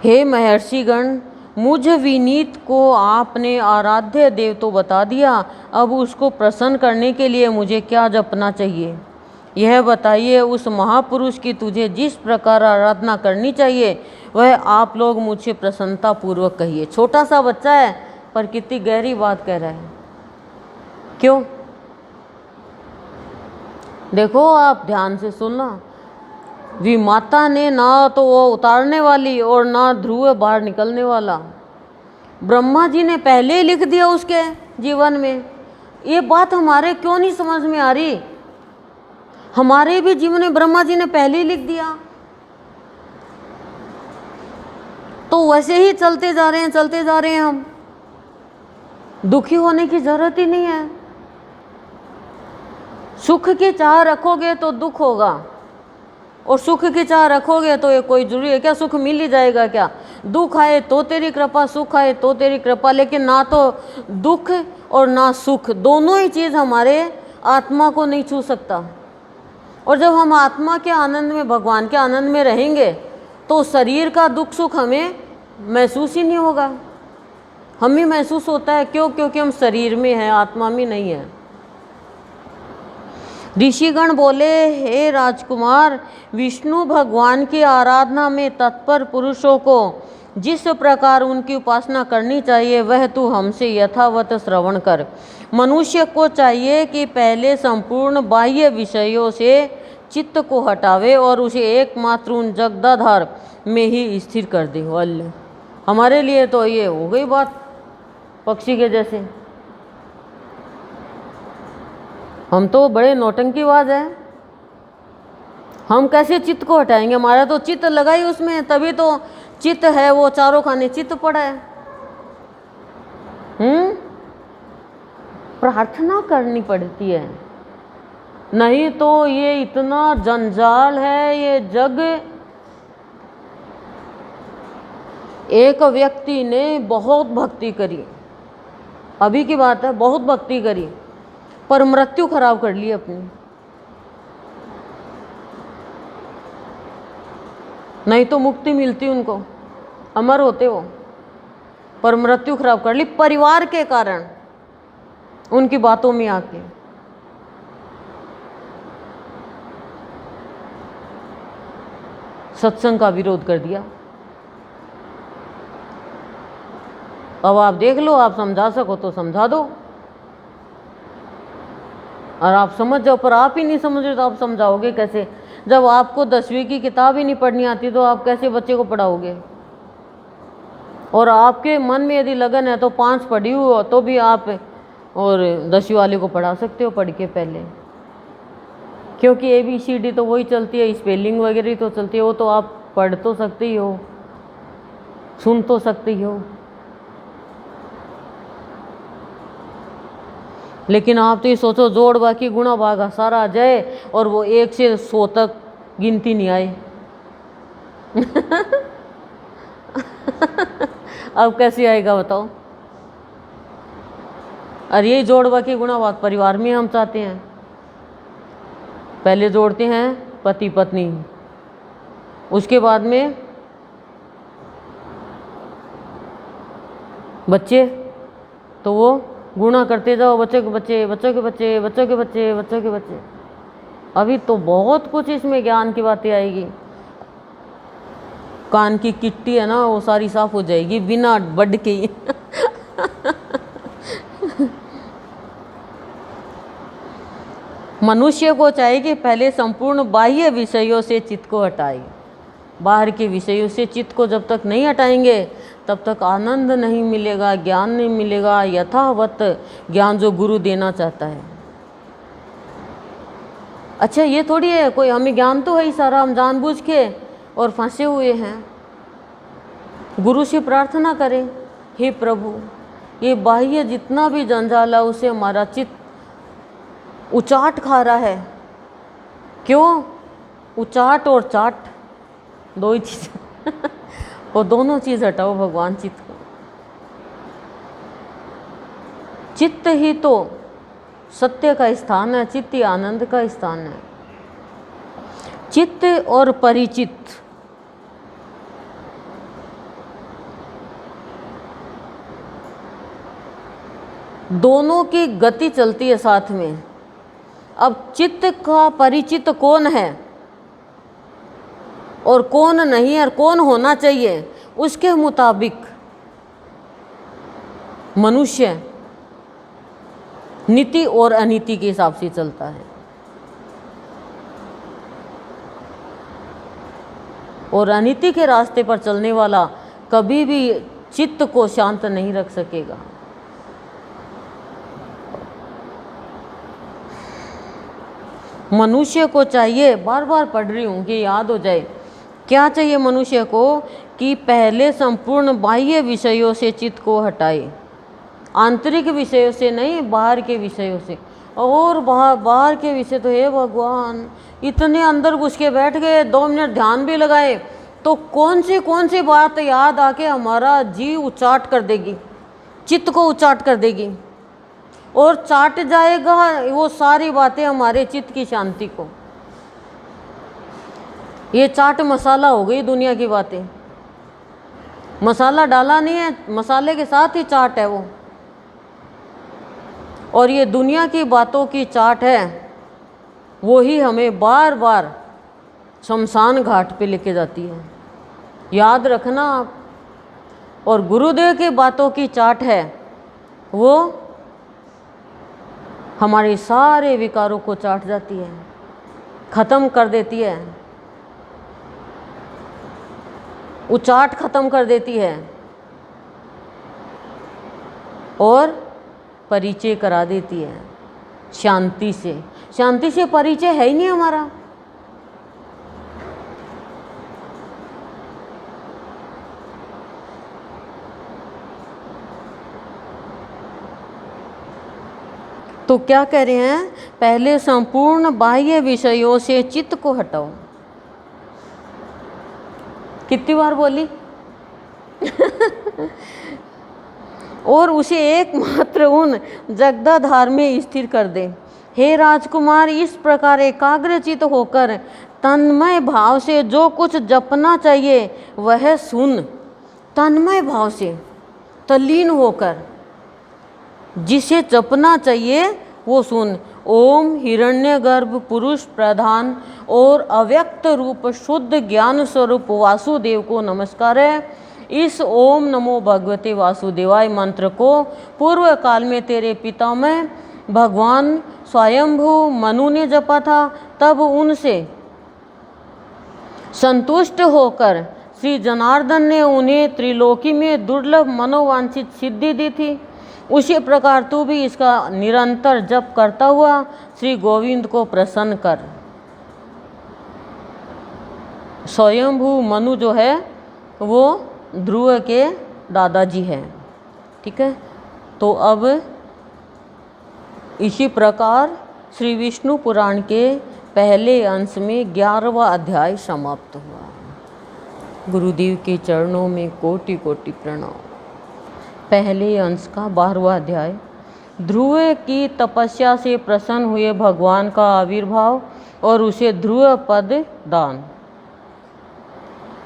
हे महर्षिगण, मुझ विनीत को आपने आराध्य देव तो बता दिया, अब उसको प्रसन्न करने के लिए मुझे क्या जपना चाहिए यह बताइए। उस महापुरुष की तुझे जिस प्रकार आराधना करनी चाहिए वह आप लोग मुझसे प्रसन्नता पूर्वक कहिए। छोटा सा बच्चा है पर कितनी गहरी बात कह रहा है। क्यों? देखो आप ध्यान से सुनना। विमाता ने ना तो वो उतारने वाली और ना ध्रुव बाहर निकलने वाला, ब्रह्मा जी ने पहले ही लिख दिया उसके जीवन में। ये बात हमारे क्यों नहीं समझ में आ रही? हमारे भी जीवन में ब्रह्मा जी ने पहले ही लिख दिया, तो वैसे ही चलते जा रहे हैं हम। दुखी होने की जरूरत ही नहीं है। सुख की चाह रखोगे तो दुख होगा, और सुख की चाह रखोगे तो ये कोई जरूरी है क्या सुख मिल ही जाएगा क्या? दुख आए तो तेरी कृपा, सुख आए तो तेरी कृपा, लेकिन ना तो दुख और ना सुख, दोनों ही चीज़ हमारे आत्मा को नहीं छू सकता। और जब हम आत्मा के आनंद में, भगवान के आनंद में रहेंगे तो शरीर का दुख सुख हमें महसूस ही नहीं होगा। हमें महसूस होता है क्यों? क्योंकि हम शरीर में हैं, आत्मा में नहीं है। ऋषिगण बोले, हे राजकुमार, विष्णु भगवान की आराधना में तत्पर पुरुषों को जिस प्रकार उनकी उपासना करनी चाहिए वह तू हमसे यथावत श्रवण कर। मनुष्य को चाहिए कि पहले संपूर्ण बाह्य विषयों से चित्त को हटावे और उसे एकमात्र उन जगदाधार में ही स्थिर कर दे। वल्ले हमारे लिए तो ये हो गई बात पक्षी के जैसे। हम तो बड़े नौटंकीबाज हैं। हम कैसे चित्त को हटाएंगे? हमारा तो चित्त लगा ही उसमें, तभी तो चित्त है वो चारों खाने चित्त पड़ा है। प्रार्थना करनी पड़ती है, नहीं तो ये इतना जंजाल है ये जग। एक व्यक्ति ने बहुत भक्ति करी, अभी की बात है, बहुत भक्ति करी पर मृत्यु खराब कर ली अपनी। नहीं तो मुक्ति मिलती उनको, अमर होते वो, पर मृत्यु खराब कर ली परिवार के कारण, उनकी बातों में आके। सत्संग का विरोध कर दिया। अब आप देख लो, आप समझा सको तो समझा दो और आप समझ जाओ, पर आप ही नहीं समझ रहे तो आप समझाओगे कैसे? जब आपको 10वीं की किताब ही नहीं पढ़नी आती तो आप कैसे बच्चे को पढ़ाओगे? और आपके मन में यदि लगन है तो 5 पढ़ी हो तो भी आप और 10वीं वाले को पढ़ा सकते हो पढ़ के पहले, क्योंकि ABCD तो वही चलती है, स्पेलिंग वगैरह तो चलती है, वो तो आप पढ़ तो सकते ही हो, सुन तो सकते ही हो। लेकिन आप तो ये सोचो जोड़ बाकी गुणा भागा सारा आ जाए और वो 1 से 100 तक गिनती नहीं आए। अब कैसे आएगा बताओ? और यही जोड़ बाकी गुणा भाग परिवार में हम चाहते हैं। पहले जोड़ते हैं पति पत्नी, उसके बाद में बच्चे, तो वो गुणा करते जाओ, बच्चों के बच्चे, बच्चों के बच्चे, बच्चों के बच्चे, बच्चों के बच्चे। अभी तो बहुत कुछ इसमें ज्ञान की बातें आएगी। कान की किट्टी है ना वो सारी साफ हो जाएगी बिना बड के ही। मनुष्य को चाहिए कि पहले संपूर्ण बाह्य विषयों से चित्त को हटाए। बाहर के विषयों से चित्त को जब तक नहीं हटाएंगे तब तक आनंद नहीं मिलेगा, ज्ञान नहीं मिलेगा, यथावत ज्ञान जो गुरु देना चाहता है। अच्छा ये थोड़ी है कोई हमें ज्ञान तो है ही सारा, हम जानबूझ के और फंसे हुए हैं। गुरु से प्रार्थना करें, हे प्रभु ये बाह्य जितना भी जंजाल है उसे हमारा चित्त उचाट खा रहा है। क्यों? उचाट और चाट दो ही चीज़। वो दोनों चीज़ हटाओ भगवान चित्त को। चित्त ही तो सत्य का स्थान है, चित्त ही आनंद का स्थान है। चित्त और परिचित दोनों की गति चलती है साथ में। अब चित्त का परिचित कौन है और कौन नहीं और कौन होना चाहिए, उसके मुताबिक मनुष्य नीति और अनीति के हिसाब से चलता है। और अनीति के रास्ते पर चलने वाला कभी भी चित्त को शांत नहीं रख सकेगा। मनुष्य को चाहिए, बार बार पढ़ रही हूँ कि याद हो जाए, क्या चाहिए मनुष्य को कि पहले संपूर्ण बाह्य विषयों से चित्त को हटाए। आंतरिक विषयों से नहीं, बाहर के विषयों से। और बाहर के विषय तो हे भगवान इतने अंदर घुस के बैठ गए, 2 मिनट ध्यान भी लगाए तो कौन सी बात याद आके हमारा जी उचाट कर देगी, चित्त को उचाट कर देगी और चाट जाएगा वो सारी बातें हमारे चित्त की शांति को। ये चाट मसाला हो गई दुनिया की बातें। मसाला डाला नहीं है, मसाले के साथ ही चाट है वो। और ये दुनिया की बातों की चाट है, वो ही हमें बार बार शमशान घाट पे लेके जाती है, याद रखना आप। और गुरुदेव की बातों की चाट है, वो हमारे सारे विकारों को चाट जाती है। खत्म कर देती है, उचाट खत्म कर देती है और परिचय करा देती है शांति से। शांति से परिचय है ही नहीं हमारा। तो क्या कह रहे हैं, पहले संपूर्ण बाह्य विषयों से चित्त को हटाओ। कितनी बार बोली और उसे एकमात्र उन जगदाधार में स्थिर कर दे। हे राजकुमार, इस प्रकार एकाग्रचित होकर तन्मय भाव से जो कुछ जपना चाहिए वह सुन। तन्मय भाव से तल्लीन होकर जिसे जपना चाहिए वो सुन। ओम हिरण्यगर्भ पुरुष प्रधान और अव्यक्त रूप शुद्ध ज्ञान स्वरूप वासुदेव को नमस्कार है। इस ओम नमो भगवते वासुदेवाय मंत्र को पूर्व काल में तेरे पितामह भगवान स्वयंभू मनु ने जपा था। तब उनसे संतुष्ट होकर श्री जनार्दन ने उन्हें त्रिलोकी में दुर्लभ मनोवांछित सिद्धि दी थी। उसी प्रकार तू भी इसका निरंतर जप करता हुआ श्री गोविंद को प्रसन्न कर। स्वयंभू मनु जो है वो ध्रुव के दादाजी हैं, ठीक है। तो अब इसी प्रकार श्री विष्णु पुराण के पहले अंश में 11वां अध्याय समाप्त हुआ। गुरुदेव के चरणों में कोटि कोटि प्रणाम। पहले अंश का 12वां अध्याय, ध्रुव की तपस्या से प्रसन्न हुए भगवान का आविर्भाव और उसे ध्रुव पद दान।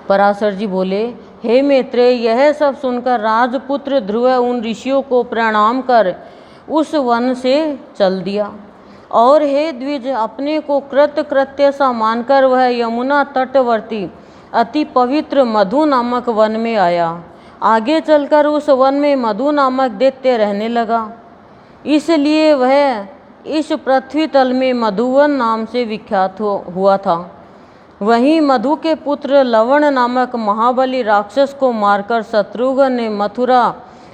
पराशर जी बोले, हे मैत्रेय, यह सब सुनकर राजपुत्र ध्रुव उन ऋषियों को प्रणाम कर उस वन से चल दिया। और हे द्विज, अपने को कृत्य सा मानकर वह यमुना तटवर्ती अति पवित्र मधु नामक वन में आया। आगे चलकर उस वन में मधु नामक दैत्य रहने लगा, इसलिए वह इस पृथ्वी तल में मधुवन नाम से विख्यात हुआ था। वहीं मधु के पुत्र लवण नामक महाबली राक्षस को मारकर शत्रुघ्न ने मथुरा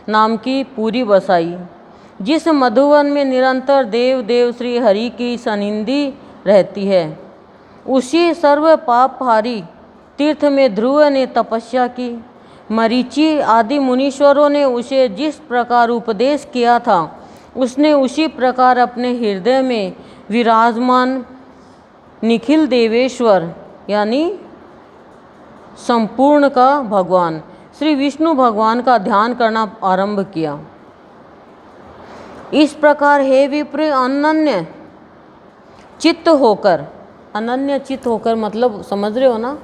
नाम की पुरी बसाई, जिस मधुवन में निरंतर देव श्री हरि की सनिधि रहती है। उसी सर्व पापहारी तीर्थ में ध्रुव ने तपस्या की। मरीचि आदि मुनीश्वरों ने उसे जिस प्रकार उपदेश किया था उसने उसी प्रकार अपने हृदय में विराजमान निखिल देवेश्वर यानी संपूर्ण का भगवान श्री विष्णु भगवान का ध्यान करना आरंभ किया। इस प्रकार हे विप्र, अनन्य चित्त होकर मतलब समझ रहे हो ना,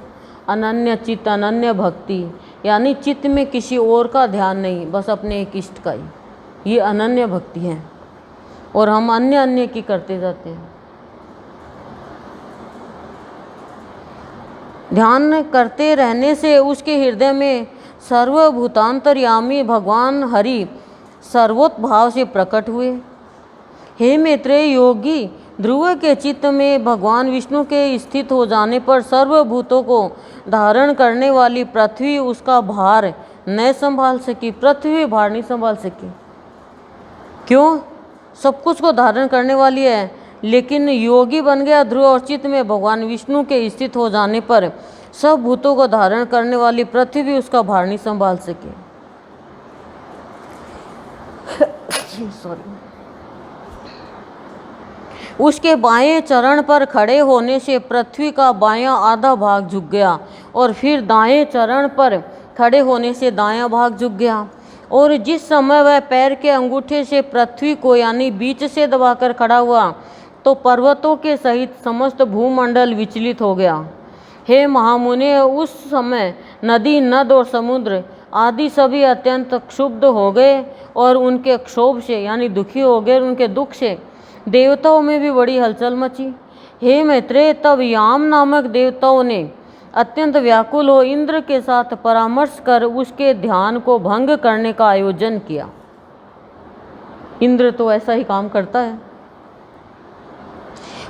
अनन्य चित्त, अनन्य भक्ति, यानी चित्त में किसी और का ध्यान नहीं, बस अपने एक इष्ट का ही, ये अनन्य भक्ति है। और हम अन्य की करते जाते हैं। ध्यान करते रहने से उसके हृदय में सर्वभूतांतर्यामी भगवान हरि सर्वोत भाव से प्रकट हुए। हे मैत्रेय योगी, ध्रुव के चित्त में भगवान विष्णु के स्थित हो जाने पर सर्वभूतों को धारण करने वाली पृथ्वी उसका भार न संभाल सकी। पृथ्वी भार नहीं संभाल सकी। क्यों? सब कुछ को धारण करने वाली है, लेकिन योगी बन गया ध्रुव और चित्त में भगवान विष्णु के स्थित हो जाने पर सब भूतों को धारण करने वाली पृथ्वी भी उसका भार नहीं संभाल सके। उसके बाएं चरण पर खड़े होने से पृथ्वी का बायां आधा भाग झुक गया और फिर दाएं चरण पर खड़े होने से दायां भाग झुक गया। और जिस समय वह पैर के अंगूठे से पृथ्वी को यानी बीच से दबाकर खड़ा हुआ तो पर्वतों के सहित समस्त भूमंडल विचलित हो गया। हे महामुने, उस समय नदी, नद और समुद्र आदि सभी अत्यंत क्षुब्ध हो गए और उनके क्षोभ से यानी दुखी हो गए। उनके दुख से देवताओं में भी बड़ी हलचल मची। हे मैत्रेय, तब याम नामक देवताओं ने अत्यंत व्याकुल हो इंद्र के साथ परामर्श कर उसके ध्यान को भंग करने का आयोजन किया। इंद्र तो ऐसा ही काम करता है।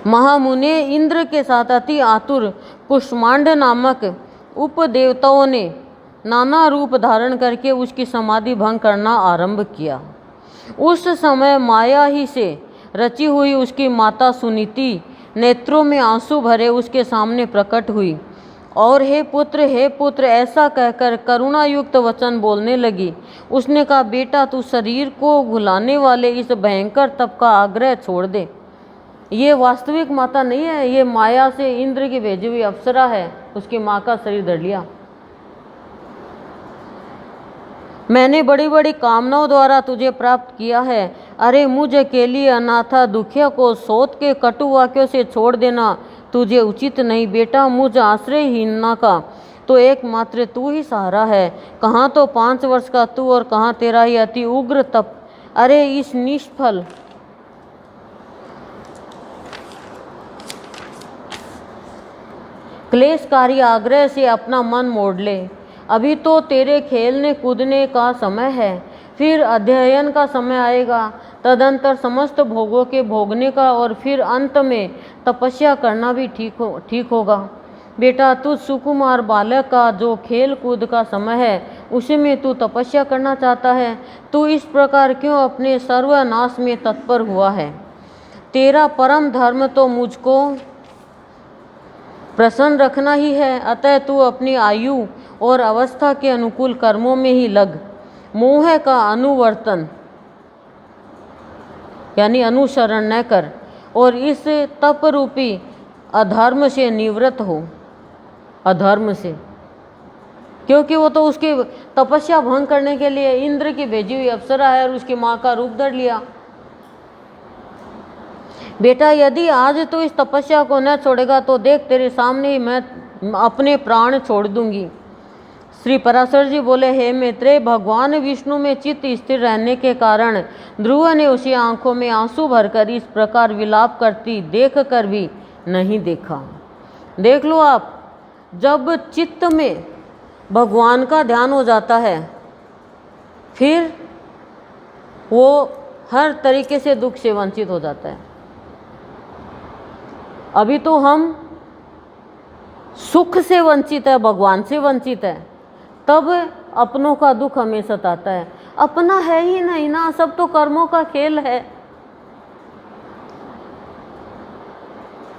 महामुनि इंद्र के साथ अति आतुर कुष्मांड नामक उपदेवताओं ने नाना रूप धारण करके उसकी समाधि भंग करना आरंभ किया। उस समय माया ही से रची हुई उसकी माता सुनीति नेत्रों में आंसू भरे उसके सामने प्रकट हुई और हे पुत्र ऐसा कहकर करुणायुक्त वचन बोलने लगी। उसने कहा, बेटा तू शरीर को घुलाने वाले इस भयंकर तप का आग्रह छोड़ दे। ये वास्तविक माता नहीं है, ये माया से इंद्र की भेजी हुई अप्सरा है, उसकी माँ का शरीर धर लिया। मैंने बड़ी बड़ी कामनाओं द्वारा तुझे प्राप्त किया है। अरे मुझ अकेली अनाथा दुखिया को सोत के कटु वाक्यों से छोड़ देना तुझे उचित नहीं। बेटा मुझ आश्रयहीना का तो एकमात्र तू ही सहारा है। कहाँ तो 5 वर्ष का तू और कहाँ तेरा ही अति उग्र तप। अरे इस निष्फल क्लेशकारी आग्रह से अपना मन मोड़ ले। अभी तो तेरे खेलने कूदने का समय है, फिर अध्ययन का समय आएगा, तदंतर समस्त भोगों के भोगने का और फिर अंत में तपस्या करना भी ठीक होगा। बेटा तुझ सुकुमार बालक का जो खेल कूद का समय है उसी में तू तपस्या करना चाहता है। तू इस प्रकार क्यों अपने सर्वनाश में तत्पर हुआ है? तेरा परम धर्म तो मुझको प्रसन्न रखना ही है, अतः तू अपनी आयु और अवस्था के अनुकूल कर्मों में ही लग। मोह का अनुवर्तन यानी अनुसरण न कर और इस तप रूपी अधर्म से निवृत्त हो। अधर्म से, क्योंकि वो तो उसकी तपस्या भंग करने के लिए इंद्र की भेजी हुई अप्सरा है और उसकी माँ का रूप धर लिया। बेटा यदि आज तू इस तपस्या को न छोड़ेगा तो देख तेरे सामने ही मैं अपने प्राण छोड़ दूंगी। श्री पराशर जी बोले, हे मैत्रेय, भगवान विष्णु में चित्त स्थिर रहने के कारण ध्रुव ने उसी आंखों में आंसू भरकर इस प्रकार विलाप करती देख कर भी नहीं देखा। देख लो आप, जब चित्त में भगवान का ध्यान हो जाता है फिर वो हर तरीके से दुख से वंचित हो जाता है। अभी तो हम सुख से वंचित है, भगवान से वंचित है, तब अपनों का दुख हमें सताता है। अपना है ही नहीं ना, सब तो कर्मों का खेल है।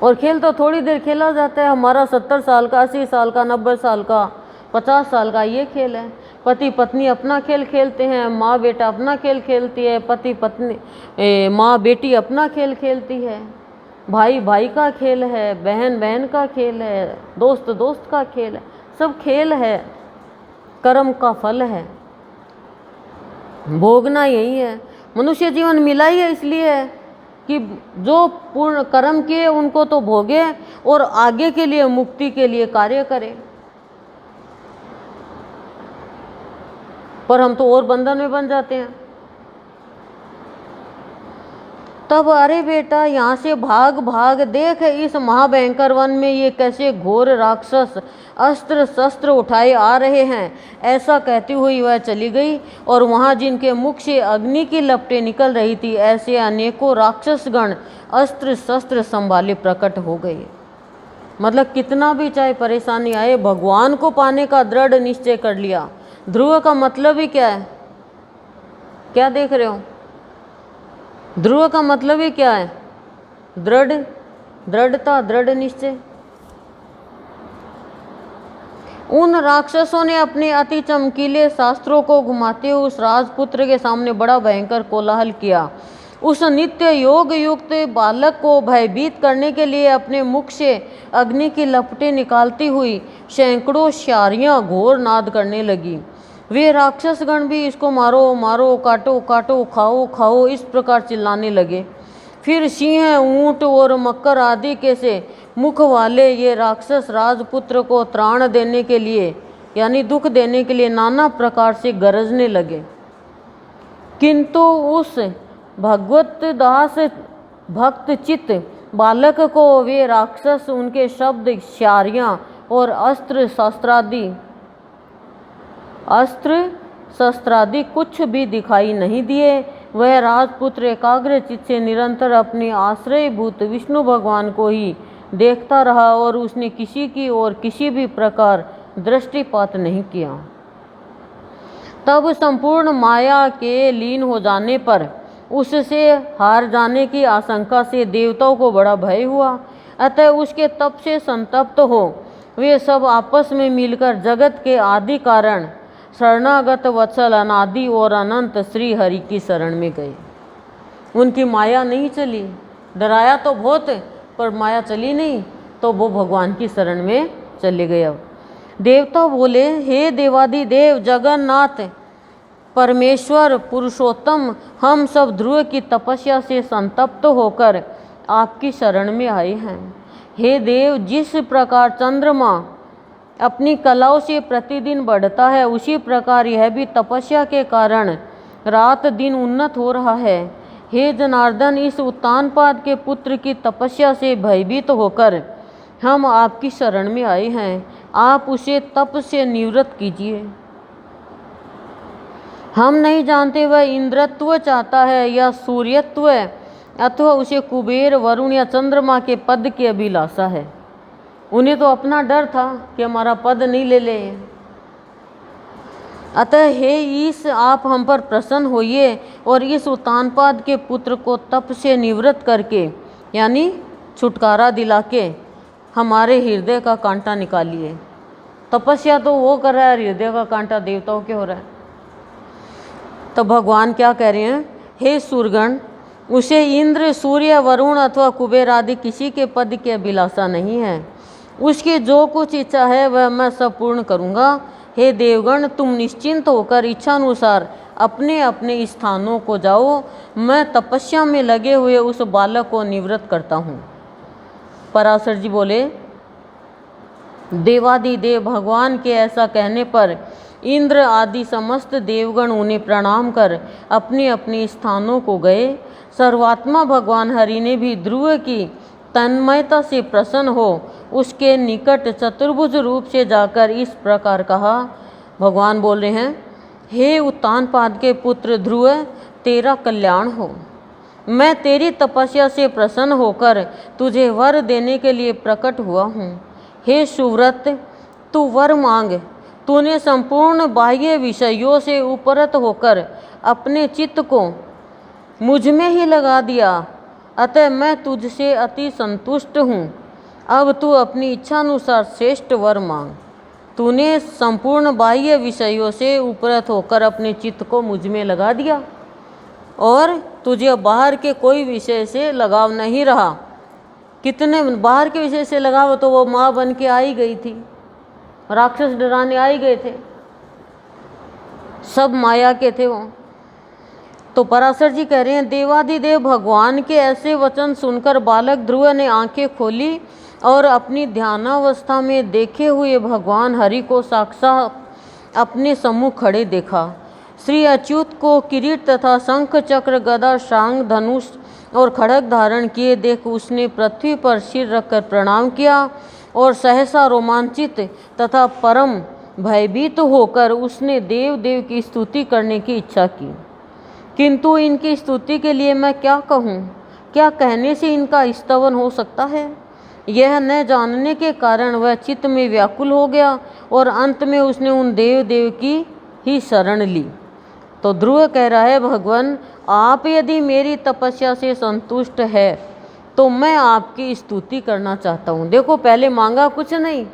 और खेल तो थोड़ी देर खेला जाता है। हमारा 70 साल का, 80 साल का, 90 साल का, 50 साल का ये खेल है। पति पत्नी अपना खेल खेलते हैं, माँ बेटा अपना खेल खेलती है, पति पत्नी माँ बेटी अपना खेल खेलती है, भाई भाई का खेल है, बहन बहन का खेल है, दोस्त दोस्त का खेल है। सब खेल है, कर्म का फल है, भोगना यही है। मनुष्य जीवन मिला ही है इसलिए है कि जो पूर्ण कर्म किए उनको तो भोगे और आगे के लिए मुक्ति के लिए कार्य करें। पर हम तो और बंधन में बन जाते हैं। तब अरे बेटा यहाँ से भाग भाग, देख इस महाभयंकर वन में ये कैसे घोर राक्षस अस्त्र शस्त्र उठाए आ रहे हैं। ऐसा कहती हुई वह चली गई और वहाँ जिनके मुख से अग्नि की लपटें निकल रही थी ऐसे अनेकों राक्षसगण अस्त्र शस्त्र संभाले प्रकट हो गए। मतलब कितना भी चाहे परेशानी आए, भगवान को पाने का दृढ़ निश्चय कर लिया। ध्रुव का मतलब ही क्या है? क्या देख रहे हो? ध्रुव का मतलब ही क्या है? दृढ़ता, दृढ़ निश्चय। उन राक्षसों ने अपने अति चमकीले शास्त्रों को घुमाते हुए उस राजपुत्र के सामने बड़ा भयंकर कोलाहल किया। उस नित्य योग युक्त बालक को भयभीत करने के लिए अपने मुख से अग्नि की लपटें निकालती हुई सैकड़ों शारियां घोर नाद करने लगी। वे राक्षसगण भी इसको मारो मारो, काटो काटो, खाओ खाओ, इस प्रकार चिल्लाने लगे। फिर सिंह, ऊंट और मकर आदि के से मुख वाले ये राक्षस राजपुत्र को त्राण देने के लिए यानी दुख देने के लिए नाना प्रकार से गरजने लगे। किंतु उस भगवत दास भक्त चित्त बालक को वे राक्षस उनके शब्द, शारियां और अस्त्र शस्त्रादि कुछ भी दिखाई नहीं दिए। वह राजपुत्र एकाग्र चित्त से निरंतर अपने आश्रयभूत विष्णु भगवान को ही देखता रहा और उसने किसी की ओर किसी भी प्रकार दृष्टिपात नहीं किया। तब संपूर्ण माया के लीन हो जाने पर उससे हार जाने की आशंका से देवताओं को बड़ा भय हुआ। अतः उसके तप से संतप्त हो वे सब आपस में मिलकर जगत के आदि कारण शरणागत वत्सल अनादि और अनंत श्री हरि की शरण में गए। उनकी माया नहीं चली, डराया तो बहुत पर माया चली नहीं, तो वो भगवान की शरण में चले गए। अब देवता बोले, हे देवादिदेव जगन्नाथ परमेश्वर पुरुषोत्तम, हम सब ध्रुव की तपस्या से संतप्त होकर आपकी शरण में आए हैं। हे देव, जिस प्रकार चंद्रमा अपनी कलाओं से प्रतिदिन बढ़ता है, उसी प्रकार यह भी तपस्या के कारण रात दिन उन्नत हो रहा है। हे जनार्दन, इस उत्तानपाद के पुत्र की तपस्या से भयभीत होकर हम आपकी शरण में आए हैं। आप उसे तप से निवृत्त कीजिए। हम नहीं जानते वह इंद्रत्व चाहता है या सूर्यत्व, अथवा उसे कुबेर वरुण या चंद्रमा के पद की अभिलाषा है। उन्हें तो अपना डर था कि हमारा पद नहीं ले ले। अतः हे ईश, आप हम पर प्रसन्न होइए और इस उत्तानपाद के पुत्र को तप से निवृत्त करके यानी छुटकारा दिला के हमारे हृदय का कांटा निकालिए। तपस्या तो वो कर रहा है, हृदय का कांटा देवताओं के हो रहा है। तो भगवान क्या कह रहे हैं, हे सूरगण, उसे इंद्र सूर्य वरुण अथवा कुबेर आदि किसी के पद की अभिलाषा नहीं है। उसकी जो कुछ इच्छा है वह मैं सब पूर्ण करूँगा। हे देवगण, तुम निश्चिंत होकर इच्छानुसार अपने अपने स्थानों को जाओ। मैं तपस्या में लगे हुए उस बालक को निवृत्त करता हूँ। पराशर जी बोले, देवादिदेव भगवान के ऐसा कहने पर इंद्र आदि समस्त देवगण उन्हें प्रणाम कर अपने अपने स्थानों को गए। सर्वात्मा भगवान हरि ने भी ध्रुव की तन्मयता से प्रसन्न हो उसके निकट चतुर्भुज रूप से जाकर इस प्रकार कहा। भगवान बोल रहे हैं, हे उत्तानपाद के पुत्र ध्रुव, तेरा कल्याण हो। मैं तेरी तपस्या से प्रसन्न होकर तुझे वर देने के लिए प्रकट हुआ हूँ। हे सुव्रत, तू वर मांग। तूने संपूर्ण बाह्य विषयों से उपरत होकर अपने चित्त को मुझ में ही लगा दिया, अतः मैं तुझसे अति संतुष्ट हूँ। अब तू अपनी इच्छानुसार श्रेष्ठ वर मांग। तूने संपूर्ण बाह्य विषयों से उपरत होकर अपने चित्त को मुझ में लगा दिया और तुझे बाहर के कोई विषय से लगाव नहीं रहा। कितने बाहर के विषय से लगाव, तो वो माँ बन के आई गई थी, राक्षस डराने आई गए थे, सब माया के थे वो। तो पराशर जी कह रहे हैं, देवादिदेव भगवान के ऐसे वचन सुनकर बालक ध्रुव ने आंखें खोली और अपनी ध्यानावस्था में देखे हुए भगवान हरि को साक्षात अपने सम्मुख खड़े देखा। श्री अच्युत को किरीट तथा शंख चक्र गदा शांग धनुष और खड़ग धारण किए देख उसने पृथ्वी पर सिर रखकर प्रणाम किया और सहसा रोमांचित तथा परम भयभीत होकर उसने देव देव की स्तुति करने की इच्छा की। किंतु इनकी स्तुति के लिए मैं क्या कहूँ? क्या कहने से इनका स्तवन हो सकता है? यह न जानने के कारण वह चित्त में व्याकुल हो गया और अंत में उसने उन देव देव की ही शरण ली। तो ध्रुव कह रहा है, भगवान आप यदि मेरी तपस्या से संतुष्ट है तो मैं आपकी स्तुति करना चाहता हूँ। देखो, पहले मांगा कुछ नहीं,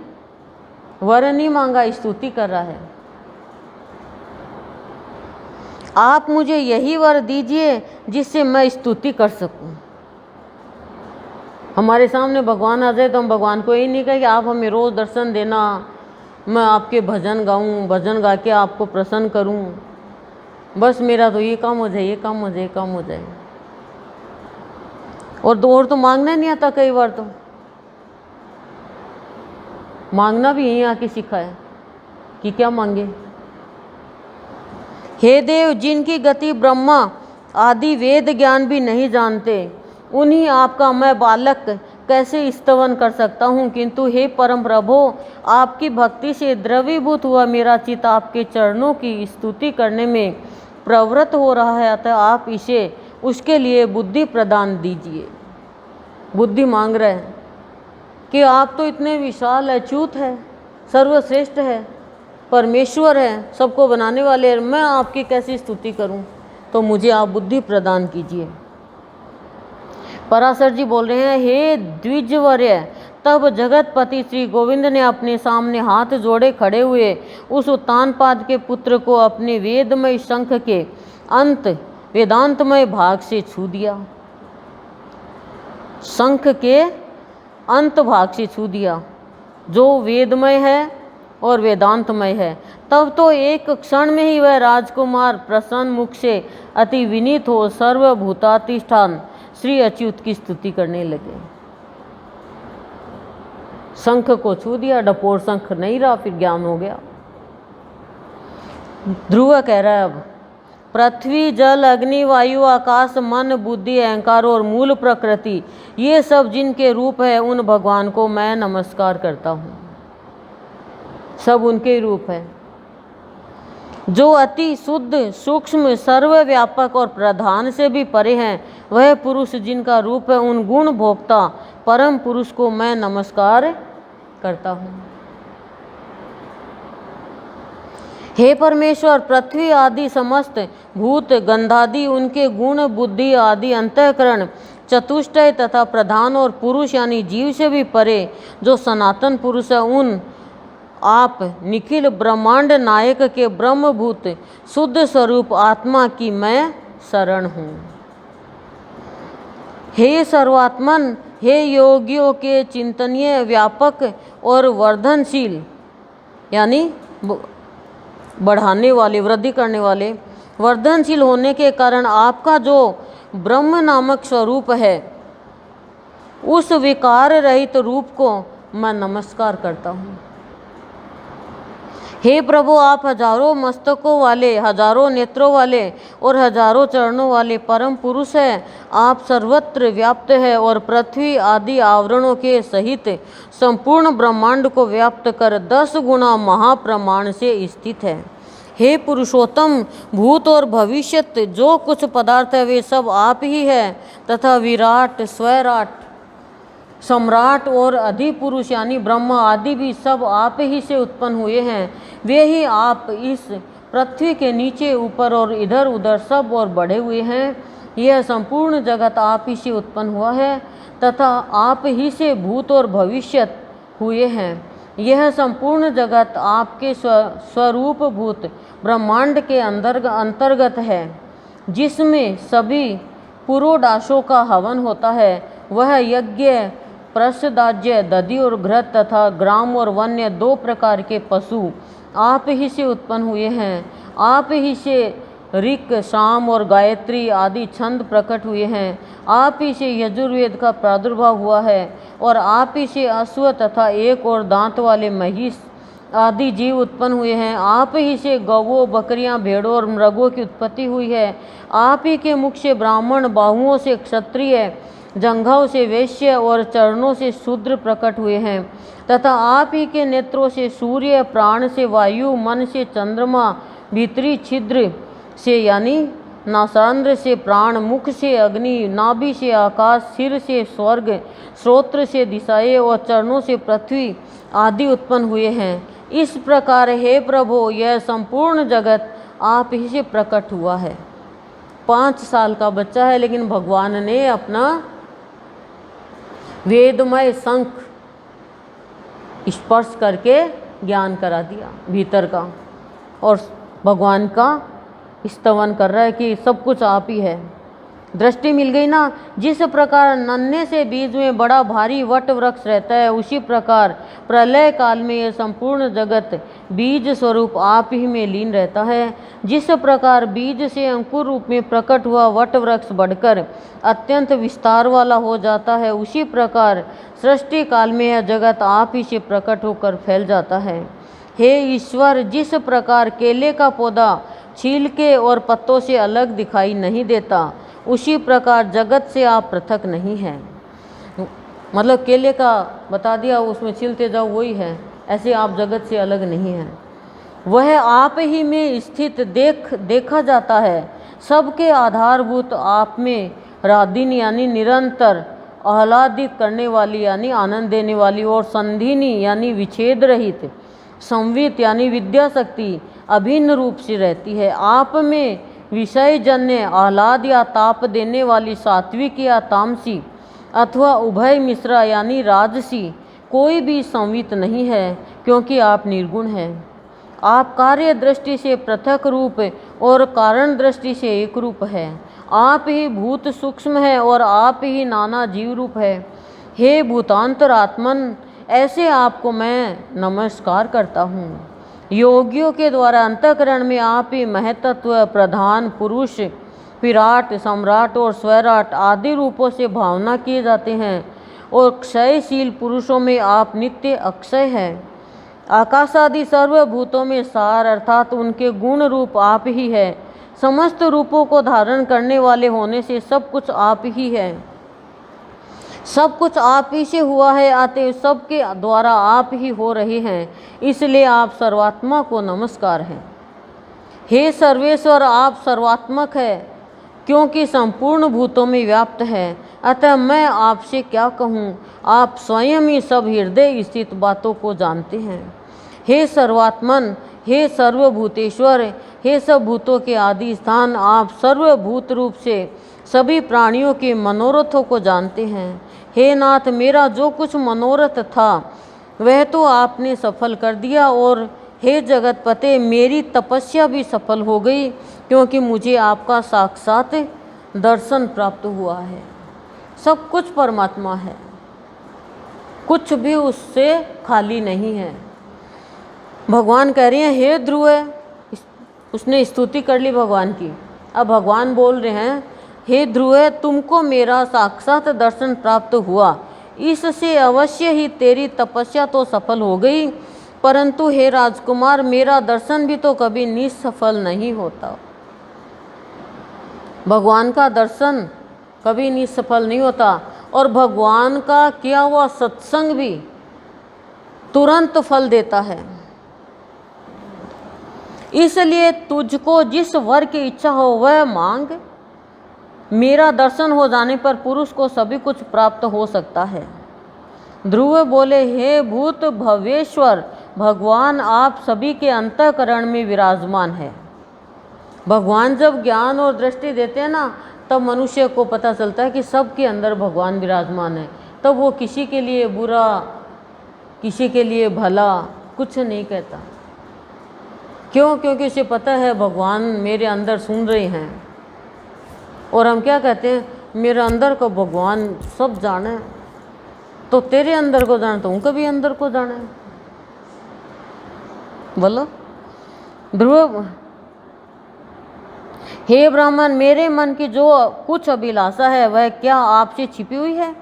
वर नहीं मांगा, स्तुति कर रहा है। आप मुझे यही वर दीजिए जिससे मैं स्तुति कर सकूं। हमारे सामने भगवान आ जाए तो हम भगवान को यही नहीं कहें कि आप हमें रोज़ दर्शन देना, मैं आपके भजन गाऊं, भजन गा के आपको प्रसन्न करूं, बस मेरा तो ये काम हो जाए, ये काम हो जाए, ये काम हो जाए। और तो मांगना नहीं आता, कई बार तो मांगना भी यहीं आके सीखा है कि क्या मांगे। हे देव, जिनकी गति ब्रह्मा आदि वेद ज्ञान भी नहीं जानते, उन्हीं आपका मैं बालक कैसे स्तवन कर सकता हूँ। किंतु हे परम प्रभो, आपकी भक्ति से द्रवीभूत हुआ मेरा चित्त आपके चरणों की स्तुति करने में प्रवृत्त हो रहा है, अतः आप इसे उसके लिए बुद्धि प्रदान दीजिए। बुद्धि मांग रहे हैं कि आप तो इतने विशाल अच्युत है, सर्वश्रेष्ठ है, परमेश्वर है, सबको बनाने वाले हैं, मैं आपकी कैसी स्तुति करूं, तो मुझे आप बुद्धि प्रदान कीजिए। पराशर जी बोल रहे हैं, हे द्विजवर्य, तब जगतपति श्री गोविंद ने अपने सामने हाथ जोड़े खड़े हुए उस उत्तानपाद के पुत्र को अपने वेदमय शंख के अंत वेदांतमय भाग से छू दिया। शंख के अंत भाग से छू दिया जो वेदमय है और वेदांतमय है। तब तो एक क्षण में ही वह राजकुमार प्रसन्न मुख से अति विनीत हो सर्वभूताधिष्ठान श्री अच्युत की स्तुति करने लगे। शंख को छू दिया, डपोर शंख नहीं रहा, फिर ज्ञान हो गया। ध्रुव कह रहा है, अब पृथ्वी जल अग्नि वायु आकाश मन बुद्धि अहंकार और मूल प्रकृति, ये सब जिनके रूप है उन भगवान को मैं नमस्कार करता हूँ। सब उनके रूप है जो अति शुद्ध सूक्ष्म सर्वव्यापक और प्रधान से भी परे हैं। वह पुरुष जिनका रूप है उन गुण भोक्ता परम पुरुष को मैं नमस्कार करता हूँ। हे परमेश्वर, पृथ्वी आदि समस्त भूत गंधादि उनके गुण बुद्धि आदि अंतःकरण चतुष्टय तथा प्रधान और पुरुष यानी जीव से भी परे जो सनातन पुरुष है, उन आप निखिल ब्रह्मांड नायक के ब्रह्मभूत शुद्ध स्वरूप आत्मा की मैं शरण हूँ। हे सर्वात्मन, हे योगियों के चिंतनीय व्यापक और वर्धनशील यानी बढ़ाने वाले वृद्धि करने वाले वर्धनशील होने के कारण आपका जो ब्रह्म नामक स्वरूप है उस विकार रहित रूप को मैं नमस्कार करता हूँ। हे प्रभु, आप हजारों मस्तकों वाले, हजारों नेत्रों वाले और हजारों चरणों वाले परम पुरुष हैं। आप सर्वत्र व्याप्त है और पृथ्वी आदि आवरणों के सहित संपूर्ण ब्रह्मांड को व्याप्त कर 10 गुना महाप्रमाण से स्थित है। हे पुरुषोत्तम, भूत और भविष्यत जो कुछ पदार्थ है वे सब आप ही है तथा विराट स्वराट सम्राट और अधिपुरुष यानी ब्रह्मा आदि भी सब आप ही से उत्पन्न हुए हैं। वे ही आप इस पृथ्वी के नीचे ऊपर और इधर उधर सब और बढ़े हुए हैं। यह संपूर्ण जगत आप ही से उत्पन्न हुआ है तथा आप ही से भूत और भविष्यत हुए हैं। यह संपूर्ण जगत आपके स्वरूप भूत ब्रह्मांड के अंतर्गत है, जिसमें सभी पुरोडाशों का हवन होता है। वह यज्ञ प्रसदाज्य दधि और घृत तथा ग्राम और वन्य 2 प्रकार के पशु आप ही से उत्पन्न हुए हैं। आप ही से ऋक् शाम और गायत्री आदि छंद प्रकट हुए हैं। आप ही से यजुर्वेद का प्रादुर्भाव हुआ है और आप ही से अश्व तथा 1 और दांत वाले महिष आदि जीव उत्पन्न हुए हैं। आप ही से गौओं बकरियां भेड़ों और मृगों की उत्पत्ति हुई है। आप ही के मुख से ब्राह्मण, बाहुओं से क्षत्रिय, जंघाओं से वैश्य और चरणों से शूद्र प्रकट हुए हैं तथा आप ही के नेत्रों से सूर्य, प्राण से वायु, मन से चंद्रमा, भीतरी छिद्र से यानी नासांद्र से प्राण, मुख से अग्नि, नाभि से आकाश, सिर से स्वर्ग, श्रोत्र से दिशाएं और चरणों से पृथ्वी आदि उत्पन्न हुए हैं। इस प्रकार हे प्रभु, यह संपूर्ण जगत आप ही से प्रकट हुआ है। 5 साल का बच्चा है लेकिन भगवान ने अपना वेदमय शंख स्पर्श करके ज्ञान करा दिया भीतर का और भगवान का स्तवन कर रहा है कि सब कुछ आप ही है। दृष्टि मिल गई ना। जिस प्रकार नन्हे से बीज में बड़ा भारी वट वृक्ष रहता है, उसी प्रकार प्रलय काल में यह संपूर्ण जगत बीज स्वरूप आप ही में लीन रहता है। जिस प्रकार बीज से अंकुर रूप में प्रकट हुआ वट वृक्ष बढ़कर अत्यंत विस्तार वाला हो जाता है, उसी प्रकार सृष्टि काल में यह जगत आप ही से प्रकट होकर फैल जाता है। हे ईश्वर, जिस प्रकार केले का पौधा छिलके और पत्तों से अलग दिखाई नहीं देता, उसी प्रकार जगत से आप पृथक नहीं हैं। मतलब केले का बता दिया, उसमें छिलते जाओ वही है, ऐसे आप जगत से अलग नहीं हैं। वह आप ही में स्थित देखा जाता है। सबके आधारभूत आप में रादिनी यानी निरंतर, आह्लादित करने वाली यानी आनंद देने वाली, और संधिनी यानी विच्छेद रहित, संवित यानी विद्या शक्ति अभिन्न रूप से रहती है। आप में विषय जन्य आह्लाद या ताप देने वाली सात्विक या तामसी अथवा उभय मिश्रा यानी राजसी कोई भी संवित नहीं है, क्योंकि आप निर्गुण हैं। आप कार्य दृष्टि से पृथक रूप और कारण दृष्टि से एक रूप है। आप ही भूत सूक्ष्म है और आप ही नाना जीव रूप है। हे भूतांतरात्मन, ऐसे आपको मैं नमस्कार करता हूँ। योगियों के द्वारा अंतःकरण में आप ही महतत्व, प्रधान, पुरुष, विराट, सम्राट और स्वैराट आदि रूपों से भावना किए जाते हैं, और क्षयशील पुरुषों में आप नित्य अक्षय है। आकाशादि सर्वभूतों में सार अर्थात उनके गुण रूप आप ही है। समस्त रूपों को धारण करने वाले होने से सब कुछ आप ही है। सब कुछ आप ही से हुआ है, अतः सबके द्वारा आप ही हो रहे हैं, इसलिए आप सर्वात्मा को नमस्कार है। हे सर्वेश्वर, आप सर्वात्मक है, क्योंकि संपूर्ण भूतों में व्याप्त है। अतः मैं आपसे क्या कहूँ, आप स्वयं ही सब हृदय स्थित बातों को जानते हैं। हे सर्वात्मन, हे सर्वभूतेश्वर, हे सब भूतों के आदि स्थान, आप सर्वभूत रूप से सभी प्राणियों के मनोरथों को जानते हैं। हे नाथ, मेरा जो कुछ मनोरथ था वह तो आपने सफल कर दिया, और हे जगतपते, मेरी तपस्या भी सफल हो गई, क्योंकि मुझे आपका साक्षात दर्शन प्राप्त हुआ है। सब कुछ परमात्मा है, कुछ भी उससे खाली नहीं है। भगवान कह रहे हैं, हे ध्रुव, उसने स्तुति कर ली भगवान की। अब भगवान बोल रहे हैं, हे ध्रुव, तुमको मेरा साक्षात दर्शन प्राप्त हुआ, इससे अवश्य ही तेरी तपस्या तो सफल हो गई, परंतु हे राजकुमार, मेरा दर्शन भी तो कभी निसफल नहीं होता। भगवान का दर्शन कभी निसफल नहीं होता, और भगवान का किया हुआ सत्संग भी तुरंत फल देता है। इसलिए तुझको जिस वर की इच्छा हो वह मांग। मेरा दर्शन हो जाने पर पुरुष को सभी कुछ प्राप्त हो सकता है। ध्रुव बोले, हे भूत भवेश्वर, भगवान आप सभी के अंतःकरण में विराजमान है। भगवान जब ज्ञान और दृष्टि देते हैं ना, तब मनुष्य को पता चलता है कि सबके अंदर भगवान विराजमान है। तब वो किसी के लिए बुरा, किसी के लिए भला कुछ नहीं कहता। क्यों? क्योंकि उसे पता है भगवान मेरे अंदर सुन रहे हैं। और हम क्या कहते हैं, मेरे अंदर को भगवान सब जाने, तो तेरे अंदर को जाने तो उनका भी अंदर को जाने। बोलो ध्रुव, हे ब्राह्मण, मेरे मन की जो कुछ अभिलाषा है वह क्या आपसे छिपी हुई है?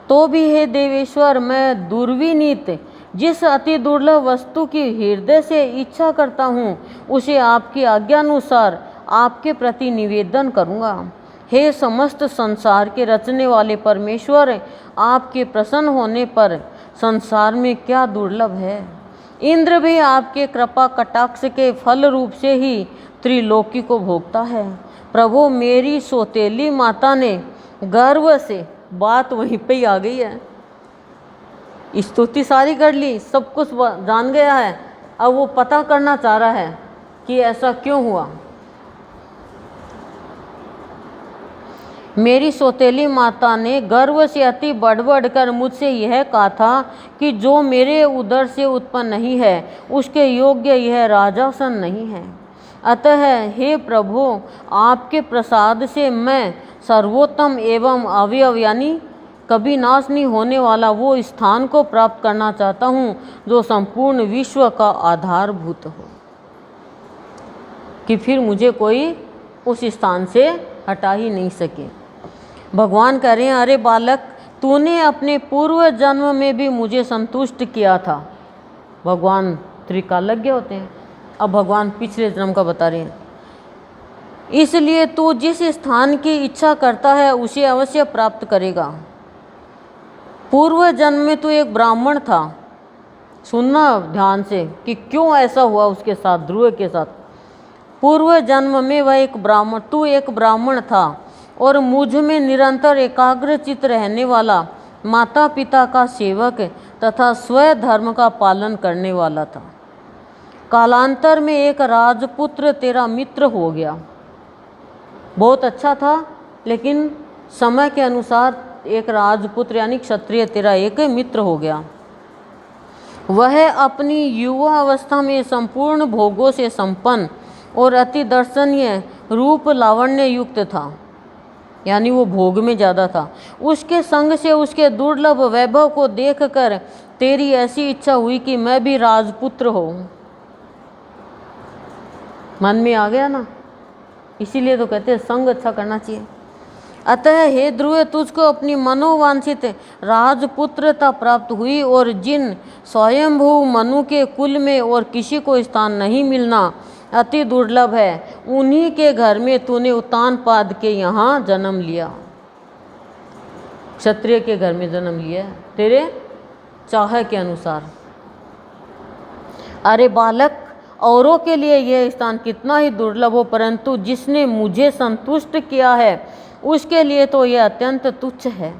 तो भी हे देवेश्वर, मैं दुर्विनीत जिस अति दुर्लभ वस्तु की हृदय से इच्छा करता हूँ उसे आपकी आज्ञानुसार आपके प्रति निवेदन करूँगा। हे समस्त संसार के रचने वाले परमेश्वर, आपके प्रसन्न होने पर संसार में क्या दुर्लभ है। इंद्र भी आपके कृपा कटाक्ष के फल रूप से ही त्रिलोकी को भोगता है। प्रभु, मेरी सौतेली माता ने गर्व से, बात वहीं पे ही आ गई है, स्तुति सारी कर ली, सब कुछ जान गया है, अब वो पता करना चाह रहा है कि ऐसा क्यों हुआ। मेरी सौतेली माता ने गर्व से अति बढ़ कर मुझसे यह कहा था कि जो मेरे उदर से उत्पन्न नहीं है उसके योग्य यह राजासन नहीं है। अतः हे प्रभु, आपके प्रसाद से मैं सर्वोत्तम एवं अवयव यानी कभी नाश नहीं होने वाला वो स्थान को प्राप्त करना चाहता हूँ जो संपूर्ण विश्व का आधारभूत हो, कि फिर मुझे कोई उस स्थान से हटा ही नहीं सके। भगवान कह रहे हैं, अरे बालक, तूने अपने पूर्व जन्म में भी मुझे संतुष्ट किया था। भगवान त्रिकालज्ञ होते हैं, अब भगवान पिछले जन्म का बता रहे हैं। इसलिए तू जिस स्थान की इच्छा करता है उसे अवश्य प्राप्त करेगा। पूर्व जन्म में तू एक ब्राह्मण था, सुनना ध्यान से कि क्यों ऐसा हुआ उसके साथ, ध्रुव के साथ। पूर्व जन्म में वह तू एक ब्राह्मण था और मुझ में निरंतर एकाग्रचित रहने वाला, माता पिता का सेवक तथा स्वयं धर्म का पालन करने वाला था। कालांतर में एक राजपुत्र तेरा मित्र हो गया। बहुत अच्छा था, लेकिन समय के अनुसार एक राजपुत्र यानी क्षत्रिय तेरा एक मित्र हो गया। वह अपनी युवा अवस्था में संपूर्ण भोगों से संपन्न और अति दर्शनीय रूप लावण्य युक्त था, यानी वो भोग में ज़्यादा था। उसके संग से उसके दुर्लभ वैभव को देखकर तेरी ऐसी इच्छा हुई कि मैं भी राजपुत्र हो। मन में आ गया ना, इसीलिए तो कहते हैं संग अच्छा करना चाहिए। अतः हे ध्रुव, तुझको अपनी मनोवांछित राजपुत्रता प्राप्त हुई और जिन स्वयंभू मनु के कुल में और किसी को स्थान नहीं मिलना अति दुर्लभ है, उन्हीं के घर में तूने उत्तानपाद के यहाँ जन्म लिया। क्षत्रिय के घर में जन्म लिया तेरे चाह के अनुसार। अरे बालक, औरों के लिए यह स्थान कितना ही दुर्लभ हो, परंतु जिसने मुझे संतुष्ट किया है उसके लिए तो यह अत्यंत तुच्छ है।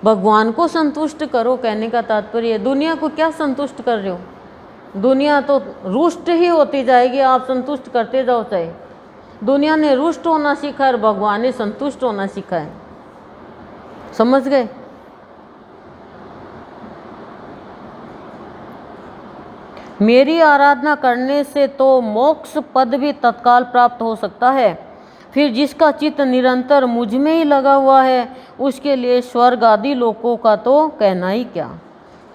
भगवान को संतुष्ट करो, कहने का तात्पर्य है दुनिया को क्या संतुष्ट कर रहे हो? दुनिया तो रुष्ट ही होती जाएगी, आप संतुष्ट करते जाओ। चाहे दुनिया ने रुष्ट होना सीखा है, भगवान ने संतुष्ट होना सीखा है। समझ गए? मेरी आराधना करने से तो मोक्ष पद भी तत्काल प्राप्त हो सकता है। फिर जिसका चित्त निरंतर मुझ में ही लगा हुआ है उसके लिए स्वर्ग आदि लोकों का तो कहना ही क्या।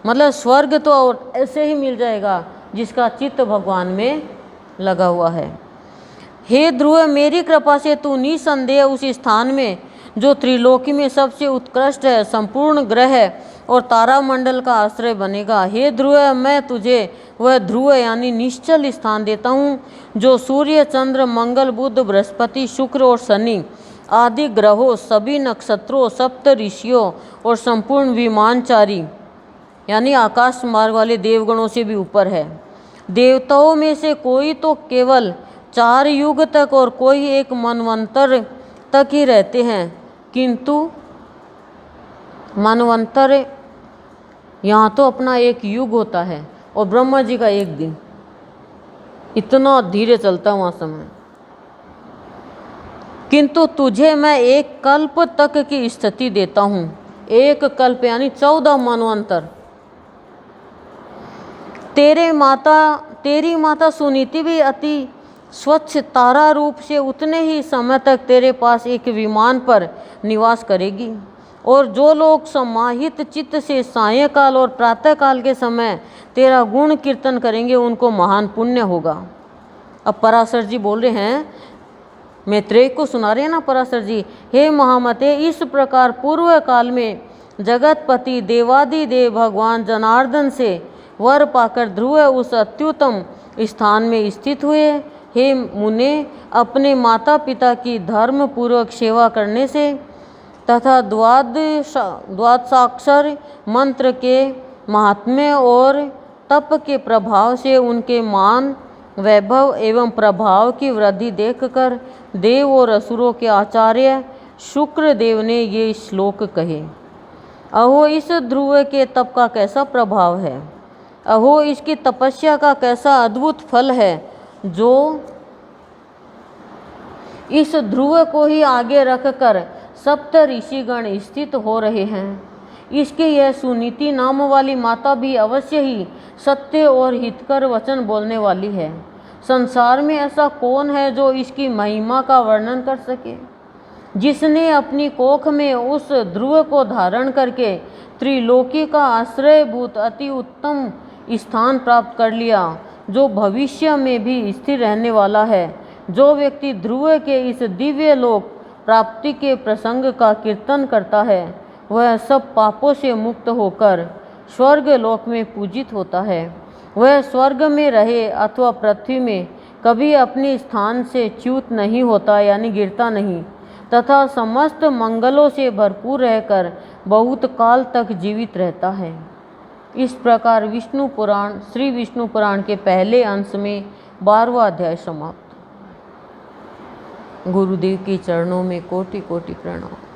मतलब स्वर्ग तो ऐसे ही मिल जाएगा जिसका चित्त भगवान में लगा हुआ है। हे ध्रुव, मेरी कृपा से तू निसंदेह उस स्थान में जो त्रिलोकी में सबसे उत्कृष्ट है, संपूर्ण ग्रह और तारामंडल का आश्रय बनेगा। हे ध्रुव, मैं तुझे वह ध्रुव यानी निश्चल स्थान देता हूँ जो सूर्य, चंद्र, मंगल, बुध, बृहस्पति, शुक्र और शनि आदि ग्रहों, सभी नक्षत्रों, सप्त ऋषियों और संपूर्ण विमानचारी यानी आकाश मार्ग वाले देवगणों से भी ऊपर है। देवताओं में से कोई तो केवल 4 युग तक और कोई 1 मनवंतर तक ही रहते हैं, किंतु मनवंतर यहाँ तो अपना 1 युग होता है और ब्रह्मा जी का 1 दिन। इतना धीरे चलता वहाँ समय। किंतु तुझे मैं 1 कल्प तक की स्थिति देता हूँ। 1 कल्प यानी 14 मनवंतर। तेरी माता सुनीति भी अति स्वच्छ तारा रूप से उतने ही समय तक तेरे पास एक विमान पर निवास करेगी। और जो लोग समाहित चित्त से सायंकाल और प्रातःकाल के समय तेरा गुण कीर्तन करेंगे उनको महान पुण्य होगा। अब पराशर जी बोल रहे हैं, मैत्रेय को सुना रहे हैं ना पराशर जी, हे महामते, इस प्रकार पूर्व काल में जगतपति देवादिदेव भगवान जनार्दन से वर पाकर ध्रुव उस अत्युत्तम स्थान में स्थित हुए। हे मुने, अपने माता पिता की धर्म पूर्वक सेवा करने से तथा द्वादशाक्षर मंत्र के महात्म्य और तप के प्रभाव से उनके मान, वैभव एवं प्रभाव की वृद्धि देखकर देव और असुरों के आचार्य शुक्र देव ने ये श्लोक कहे। अहो, इस ध्रुव के तप का कैसा प्रभाव है, अहो इसकी तपस्या का कैसा अद्भुत फल है, जो इस ध्रुव को ही आगे रखकर सप्त ऋषिगण स्थित हो रहे हैं। इसकी यह सुनीति नाम वाली माता भी अवश्य ही सत्य और हितकर वचन बोलने वाली है। संसार में ऐसा कौन है जो इसकी महिमा का वर्णन कर सके। जिसने अपनी कोख में उस ध्रुव को धारण करके त्रिलोकी का आश्रयभूत अति उत्तम स्थान प्राप्त कर लिया, जो भविष्य में भी स्थिर रहने वाला है। जो व्यक्ति ध्रुव के इस दिव्य लोक प्राप्ति के प्रसंग का कीर्तन करता है, वह सब पापों से मुक्त होकर स्वर्ग लोक में पूजित होता है। वह स्वर्ग में रहे अथवा पृथ्वी में कभी अपने स्थान से च्युत नहीं होता यानी गिरता नहीं, तथा समस्त मंगलों से भरपूर रहकर बहुत काल तक जीवित रहता है। इस प्रकार विष्णु पुराण, श्री विष्णु पुराण के पहले अंश में 12वां अध्याय समाप्त। गुरुदेव के चरणों में कोटि कोटि प्रणाम।